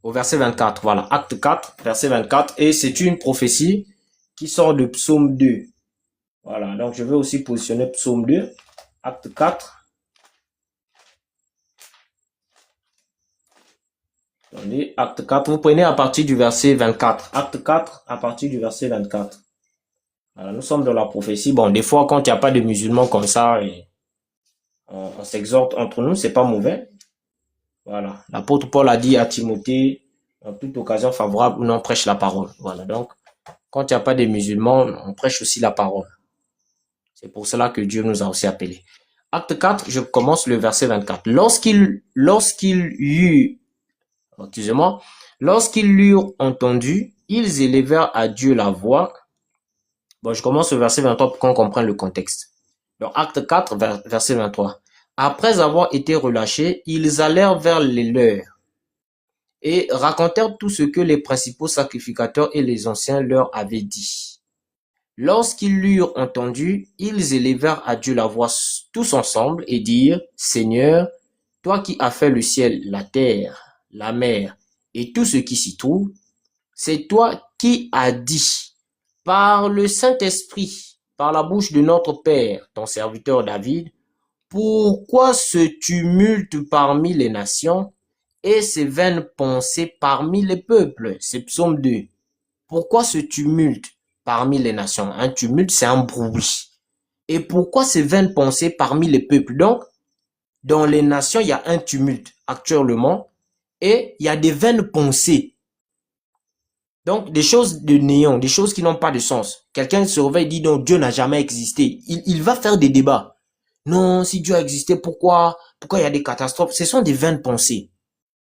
A: au verset 24. Voilà. Acte 4, verset 24. Et c'est une prophétie qui sort de Psaume 2. Voilà. Donc, je vais aussi positionner Psaume 2. Acte 4. Attendez. Acte 4. Vous prenez à partir du verset 24. Acte 4, à partir du verset 24. Voilà. Nous sommes dans la prophétie. Bon, des fois, quand il n'y a pas de musulmans comme ça, on s'exhorte entre nous, c'est pas mauvais. Voilà. L'apôtre Paul a dit à Timothée, en toute occasion favorable, on prêche la parole. Voilà. Donc, quand il n'y a pas de musulmans, on prêche aussi la parole. C'est pour cela que Dieu nous a aussi appelés. Acte 4, je commence le verset 24. Lorsqu'ils l'eurent entendu, ils élevèrent à Dieu la voix. Bon, je commence au verset 23 pour qu'on comprenne le contexte. Donc, acte 4, verset 23. Après avoir été relâchés, ils allèrent vers les leurs et racontèrent tout ce que les principaux sacrificateurs et les anciens leur avaient dit. Lorsqu'ils l'eurent entendu, ils élevèrent à Dieu la voix tous ensemble et dirent, Seigneur, toi qui as fait le ciel, la terre, la mer et tout ce qui s'y trouve, c'est toi qui as dit, par le Saint-Esprit, par la bouche de notre Père, ton serviteur David, pourquoi ce tumulte parmi les nations et ces vaines pensées parmi les peuples? C'est Psaume 2. Pourquoi ce tumulte parmi les nations? Un tumulte, c'est un bruit. Et pourquoi ces vaines pensées parmi les peuples? Donc, dans les nations, il y a un tumulte actuellement et il y a des vaines pensées. Donc, des choses de néant, des choses qui n'ont pas de sens. Quelqu'un se réveille et dit non, Dieu n'a jamais existé. Il va faire des débats. Non, si Dieu a existé, pourquoi il y a des catastrophes? Ce sont des vaines pensées.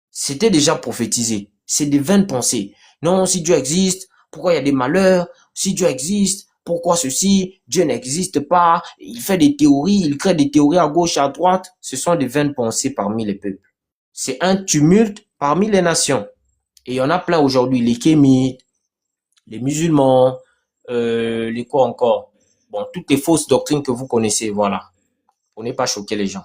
A: C'était déjà prophétisé. C'est des vaines pensées. Non, si Dieu existe, pourquoi il y a des malheurs? Si Dieu existe, pourquoi ceci? Dieu n'existe pas. Il fait des théories, il crée des théories à gauche, à droite. Ce sont des vaines pensées parmi les peuples. C'est un tumulte parmi les nations. Et il y en a plein aujourd'hui. Les kémites, les musulmans, les quoi encore? Bon, toutes les fausses doctrines que vous connaissez, voilà. Pour ne pas choquer les gens.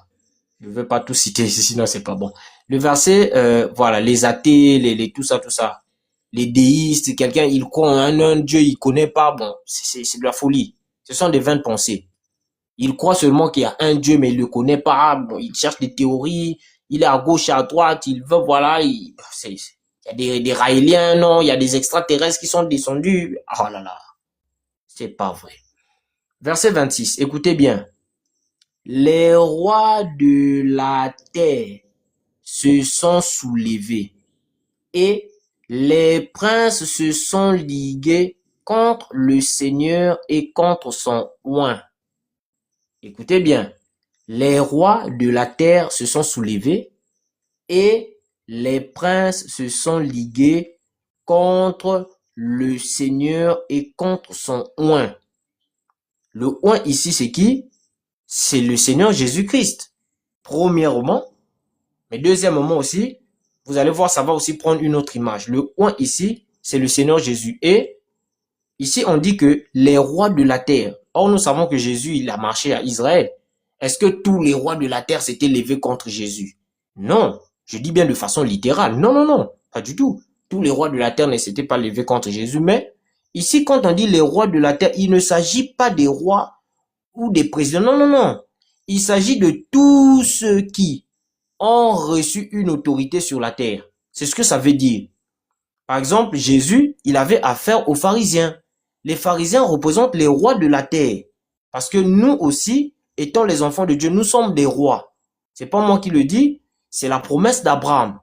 A: Je ne veux pas tout citer, sinon c'est pas bon. Le verset, voilà, les athées, les tout ça. Les déistes, quelqu'un, il croit en un Dieu, il connaît pas, bon, c'est de la folie. Ce sont des vaines pensées. Il croit seulement qu'il y a un Dieu, mais il le connaît pas, bon, il cherche des théories, il est à gauche et à droite, il veut, voilà, il y a des Raéliens, non, il y a des extraterrestres qui sont descendus. Oh là là, c'est pas vrai. Verset 26, écoutez bien. Les rois de la terre se sont soulevés et les princes se sont ligués contre le Seigneur et contre son oint. Écoutez bien, les rois de la terre se sont soulevés et les princes se sont ligués contre le Seigneur et contre son oint. Le oint ici, c'est qui? C'est le Seigneur Jésus-Christ. Premièrement, mais deuxièmement aussi, vous allez voir, ça va aussi prendre une autre image. Le oint ici, c'est le Seigneur Jésus. Et ici, on dit que les rois de la terre. Or, nous savons que Jésus, il a marché à Israël. Est-ce que tous les rois de la terre s'étaient levés contre Jésus? Non. Je dis bien de façon littérale. Non, non, non. Pas du tout. Tous les rois de la terre ne s'étaient pas levés contre Jésus. Mais ici, quand on dit les rois de la terre, il ne s'agit pas des rois ou des présidents. Non, non, non. Il s'agit de tous ceux qui ont reçu une autorité sur la terre. C'est ce que ça veut dire. Par exemple, Jésus, il avait affaire aux pharisiens. Les pharisiens représentent les rois de la terre. Parce que nous aussi, étant les enfants de Dieu, nous sommes des rois. C'est pas moi qui le dis, c'est la promesse d'Abraham.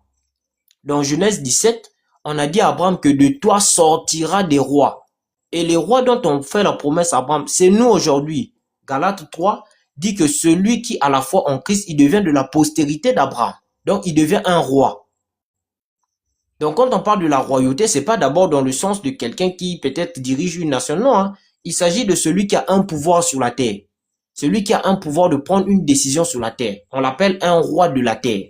A: Dans Genèse 17, on a dit à Abraham que de toi sortira des rois. Et les rois dont on fait la promesse à Abraham, c'est nous aujourd'hui. Galates 3 dit que celui qui a la foi en Christ, il devient de la postérité d'Abraham. Donc, il devient un roi. Donc, quand on parle de la royauté, c'est pas d'abord dans le sens de quelqu'un qui peut-être dirige une nation. Non, hein. Il s'agit de celui qui a un pouvoir sur la terre. Celui qui a un pouvoir de prendre une décision sur la terre. On l'appelle un roi de la terre.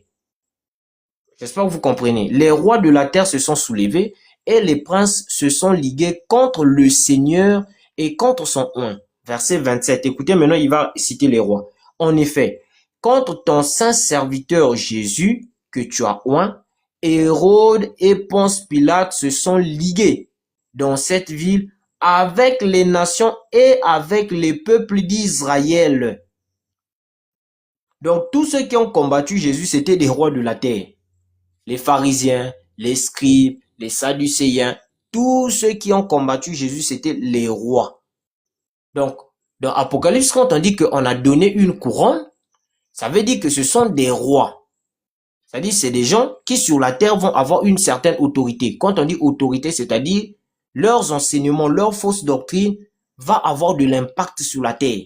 A: J'espère que vous comprenez. Les rois de la terre se sont soulevés et les princes se sont ligués contre le Seigneur et contre son oint. Verset 27. Écoutez, maintenant, il va citer les rois. En effet, contre ton saint serviteur Jésus, que tu as oint, Hérode et Ponce Pilate se sont ligués dans cette ville avec les nations et avec les peuples d'Israël. Donc, tous ceux qui ont combattu Jésus, c'était des rois de la terre. Les pharisiens, les scribes, les sadducéens, tous ceux qui ont combattu Jésus, c'était les rois. Donc, dans Apocalypse, quand on dit qu'on a donné une couronne, ça veut dire que ce sont des rois. C'est-à-dire c'est des gens qui sur la terre vont avoir une certaine autorité. Quand on dit autorité, c'est-à-dire leurs enseignements, leurs fausses doctrines va avoir de l'impact sur la terre.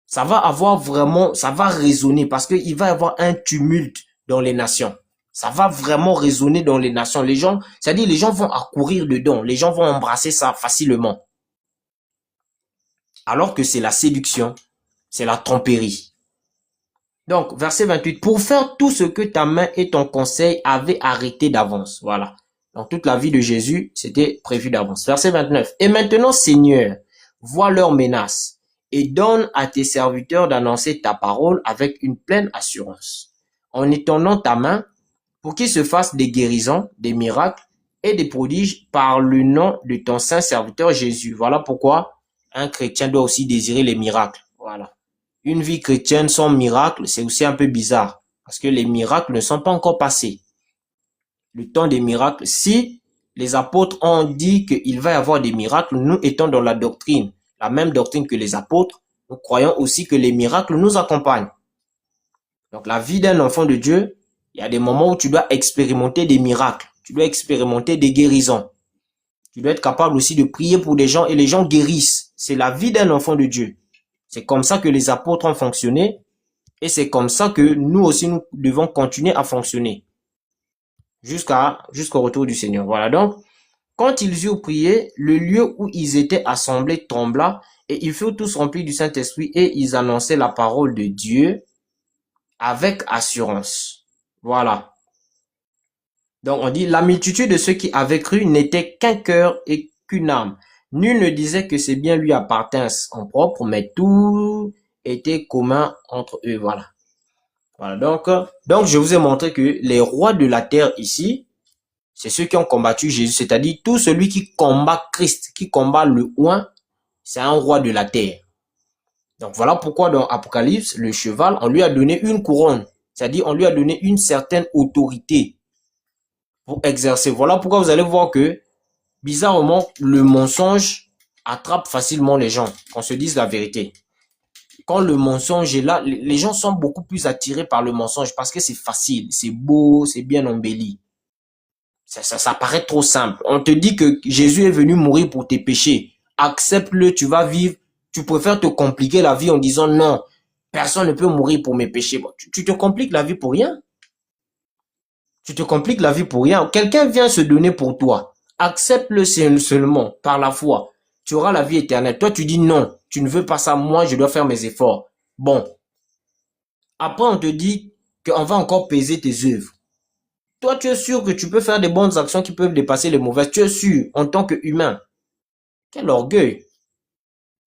A: Ça va avoir vraiment, ça va résonner parce qu'il va y avoir un tumulte dans les nations. Ça va vraiment résonner dans les nations. Les gens, c'est-à-dire les gens vont accourir dedans. Les gens vont embrasser ça facilement. alors que c'est la séduction, c'est la tromperie. Donc, verset 28, pour faire tout ce que ta main et ton conseil avaient arrêté d'avance. Voilà. Donc, toute la vie de Jésus, c'était prévu d'avance. Verset 29, et maintenant, Seigneur, vois leurs menaces et donne à tes serviteurs d'annoncer ta parole avec une pleine assurance, en étendant ta main pour qu'ils se fassent des guérisons, des miracles et des prodiges par le nom de ton saint serviteur Jésus. Voilà pourquoi un chrétien doit aussi désirer les miracles. Voilà. Une vie chrétienne sans miracle, c'est aussi un peu bizarre, parce que les miracles ne sont pas encore passés. Le temps des miracles, si les apôtres ont dit qu'il va y avoir des miracles, nous étant dans la doctrine, la même doctrine que les apôtres, nous croyons aussi que les miracles nous accompagnent. Donc la vie d'un enfant de Dieu, il y a des moments où tu dois expérimenter des miracles, tu dois expérimenter des guérisons. Tu dois être capable aussi de prier pour des gens et les gens guérissent. C'est la vie d'un enfant de Dieu. C'est comme ça que les apôtres ont fonctionné et c'est comme ça que nous aussi nous devons continuer à fonctionner jusqu'au retour du Seigneur. Voilà, donc quand ils eurent prié, le lieu où ils étaient assemblés trembla et ils furent tous remplis du Saint-Esprit et ils annonçaient la parole de Dieu avec assurance. Voilà. Donc on dit, la multitude de ceux qui avaient cru n'était qu'un cœur et qu'une âme. Nul ne disait que ses biens lui appartinssent en propre, mais tout était commun entre eux. Voilà. Voilà. Donc je vous ai montré que les rois de la terre ici, c'est ceux qui ont combattu Jésus, c'est-à-dire tout celui qui combat Christ, qui combat le oint, c'est un roi de la terre. Donc voilà pourquoi dans Apocalypse, le cheval, on lui a donné une couronne, c'est-à-dire on lui a donné une certaine autorité pour exercer. Voilà pourquoi vous allez voir que, bizarrement, le mensonge attrape facilement les gens, qu'on se dise la vérité. Quand le mensonge est là, les gens sont beaucoup plus attirés par le mensonge parce que c'est facile, c'est beau, c'est bien embelli. Ça paraît trop simple. On te dit que Jésus est venu mourir pour tes péchés. Accepte-le, tu vas vivre. Tu préfères te compliquer la vie en disant non, personne ne peut mourir pour mes péchés. Bon, tu te compliques la vie pour rien. Tu te compliques la vie pour rien. Quelqu'un vient se donner pour toi. Accepte-le seulement par la foi. Tu auras la vie éternelle. Toi, tu dis non, tu ne veux pas ça. Moi, je dois faire mes efforts. Bon. Après, on te dit qu'on va encore peser tes œuvres. Toi, tu es sûr que tu peux faire des bonnes actions qui peuvent dépasser les mauvaises. Tu es sûr en tant qu'humain. Quel orgueil.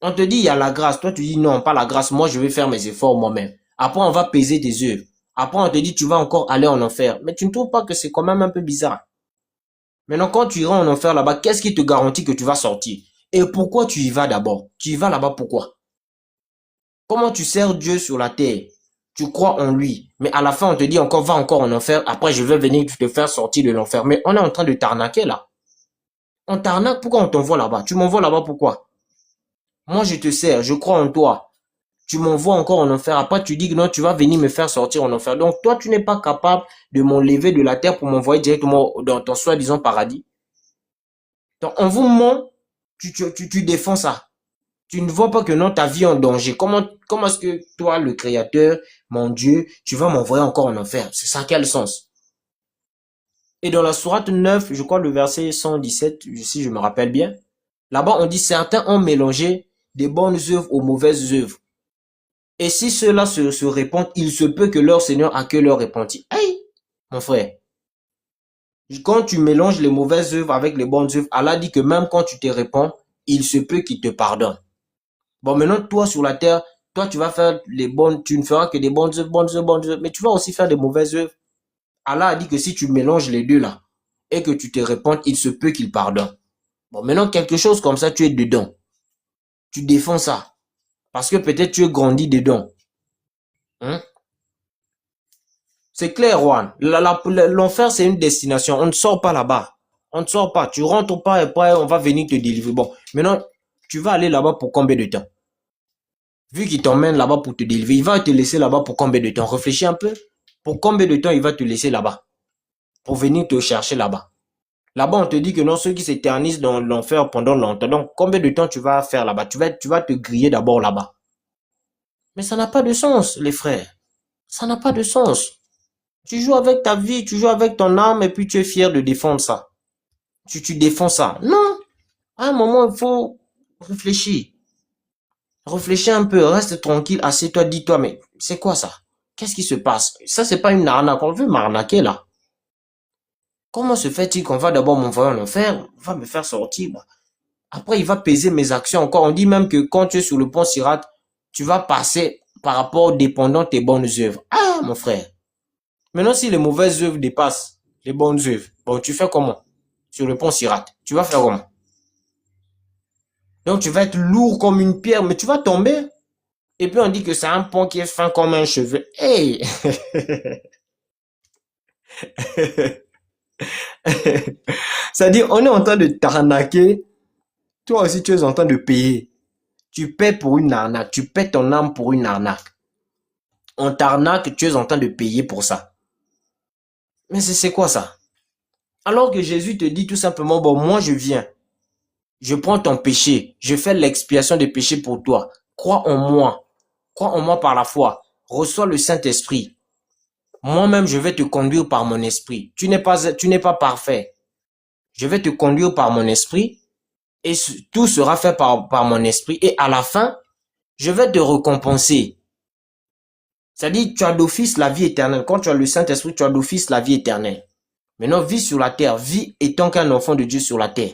A: On te dit il y a la grâce. Toi, tu dis non, pas la grâce. Moi, je vais faire mes efforts moi-même. Après, on va peser tes œuvres. Après, on te dit tu vas encore aller en enfer. Mais tu ne trouves pas que c'est quand même un peu bizarre? Maintenant, quand tu iras en enfer là-bas, qu'est-ce qui te garantit que tu vas sortir? Et pourquoi tu y vas d'abord? Tu y vas là-bas pourquoi? Comment tu sers Dieu sur la terre? Tu crois en lui. Mais à la fin, on te dit encore, va encore en enfer. Après, je vais venir te faire sortir de l'enfer. Mais on est en train de t'arnaquer là. On t'arnaque, pourquoi on t'envoie là-bas? Tu m'envoies là-bas pourquoi? Moi, je te sers, je crois en toi. Tu m'envoies encore en enfer. Après, tu dis que non, tu vas venir me faire sortir en enfer. Donc, toi, tu n'es pas capable de m'enlever de la terre pour m'envoyer directement dans ton soi-disant paradis. Donc, on vous ment, tu défends ça. Tu ne vois pas que non, ta vie est en danger. Comment est-ce que toi, le Créateur, mon Dieu, tu vas m'envoyer encore en enfer? C'est ça quel sens? Et dans la sourate 9, je crois le verset 117, si je me rappelle bien, là-bas on dit certains ont mélangé des bonnes œuvres aux mauvaises œuvres. Et si ceux-là se répandent, il se peut que leur Seigneur accueille leur repentir. Hey, mon frère, quand tu mélanges les mauvaises œuvres avec les bonnes œuvres, Allah dit que même quand tu te répands, il se peut qu'il te pardonne. Bon, maintenant, toi, sur la terre, toi, tu vas faire les bonnes, tu ne feras que des bonnes œuvres, mais tu vas aussi faire des mauvaises œuvres. Allah a dit que si tu mélanges les deux là, et que tu te répands, il se peut qu'il pardonne. Bon, maintenant, quelque chose comme ça, tu es dedans. Tu défends ça. Parce que peut-être tu es grandi dedans. Hein? C'est clair, Juan. L'enfer, c'est une destination. On ne sort pas là-bas. On ne sort pas. Tu rentres pas et après, on va venir te délivrer. Bon, maintenant, tu vas aller là-bas pour combien de temps? Vu qu'il t'emmène là-bas pour te délivrer, il va te laisser là-bas pour combien de temps? Réfléchis un peu. Pour combien de temps il va te laisser là-bas? Pour venir te chercher là-bas. Là-bas, on te dit que non, ceux qui s'éternisent dans l'enfer pendant longtemps. Donc, combien de temps tu vas faire là-bas? Tu vas te griller d'abord là-bas. Mais ça n'a pas de sens, les frères. Ça n'a pas de sens. Tu joues avec ta vie, tu joues avec ton âme et puis tu es fier de défendre ça. Tu défends ça. Non. À un moment, il faut réfléchir. Réfléchis un peu, reste tranquille, assieds-toi, dis-toi, mais c'est quoi ça? Qu'est-ce qui se passe? Ça, c'est pas une arnaque, on veut m'arnaquer là. Comment se fait-il qu'on va d'abord m'envoyer en enfer, on va me faire sortir, bah. Après, il va peser mes actions encore. On dit même que quand tu es sur le pont Sirat, tu vas passer par rapport dépendant tes bonnes œuvres. Ah, mon frère. Maintenant, si les mauvaises œuvres dépassent les bonnes œuvres, bon, tu fais comment? Sur le pont Sirat, tu vas faire comment? Donc, tu vas être lourd comme une pierre, mais tu vas tomber. Et puis, on dit que c'est un pont qui est fin comme un cheveu. Hey! C'est-à-dire, on est en train de t'arnaquer. Toi aussi, tu es en train de payer. Tu paies pour une arnaque. Tu paies ton âme pour une arnaque. On t'arnaque, tu es en train de payer pour ça. Mais c'est quoi ça? Alors que Jésus te dit tout simplement, bon, moi je viens. Je prends ton péché. Je fais l'expiation des péchés pour toi. Crois en moi. Crois en moi par la foi. Reçois le Saint-Esprit. Moi-même, je vais te conduire par mon esprit. Tu n'es pas parfait. Je vais te conduire par mon esprit et tout sera fait par mon esprit. Et à la fin, je vais te récompenser. C'est-à-dire, tu as d'office la vie éternelle. Quand tu as le Saint-Esprit, tu as d'office la vie éternelle. Maintenant, vis sur la terre. Vis étant qu'un enfant de Dieu sur la terre.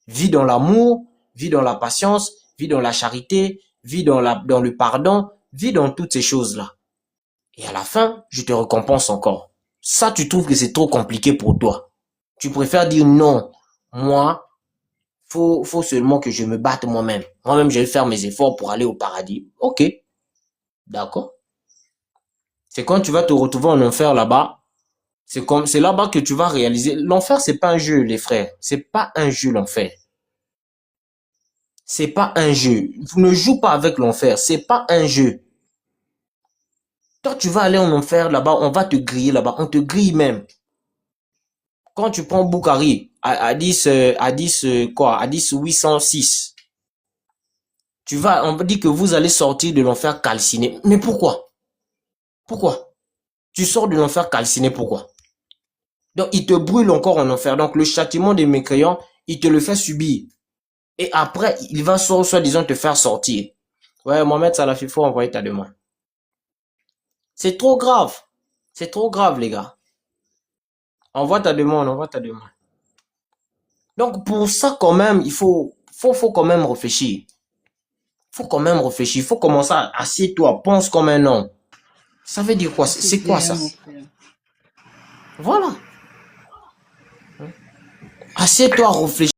A: Vis dans l'amour, vis dans la patience, vis dans la charité, vis dans le pardon, vis dans toutes ces choses-là. Et à la fin, je te récompense encore. Ça, tu trouves que c'est trop compliqué pour toi. Tu préfères dire non. Moi, faut seulement que je me batte moi-même. Moi-même, je vais faire mes efforts pour aller au paradis. Ok. D'accord. C'est quand tu vas te retrouver en enfer là-bas. C'est là-bas que tu vas réaliser. L'enfer, c'est pas un jeu, les frères. C'est pas un jeu, l'enfer. C'est pas un jeu. Vous ne jouez pas avec l'enfer. C'est pas un jeu. Toi, tu vas aller en enfer là-bas, on va te griller là-bas. On te grille même. Quand tu prends Boukari à 10 806, on dit que vous allez sortir de l'enfer calciné. Mais pourquoi? Pourquoi? Tu sors de l'enfer calciné, pourquoi? Donc, il te brûle encore en enfer. Donc, le châtiment des mécréants, il te le fait subir. Et après, il va soi-disant te faire sortir. Ouais, Mohamed Salaf, il faut envoyer ta demande. C'est trop grave. C'est trop grave, les gars. Envoie ta demande, envoie ta demande. Donc, pour ça, quand même, il faut quand même réfléchir. Faut quand même réfléchir. Il faut commencer à assieds-toi, pense comme un homme. Ça veut dire quoi? C'est quoi ça? Voilà. Assieds-toi, réfléchis.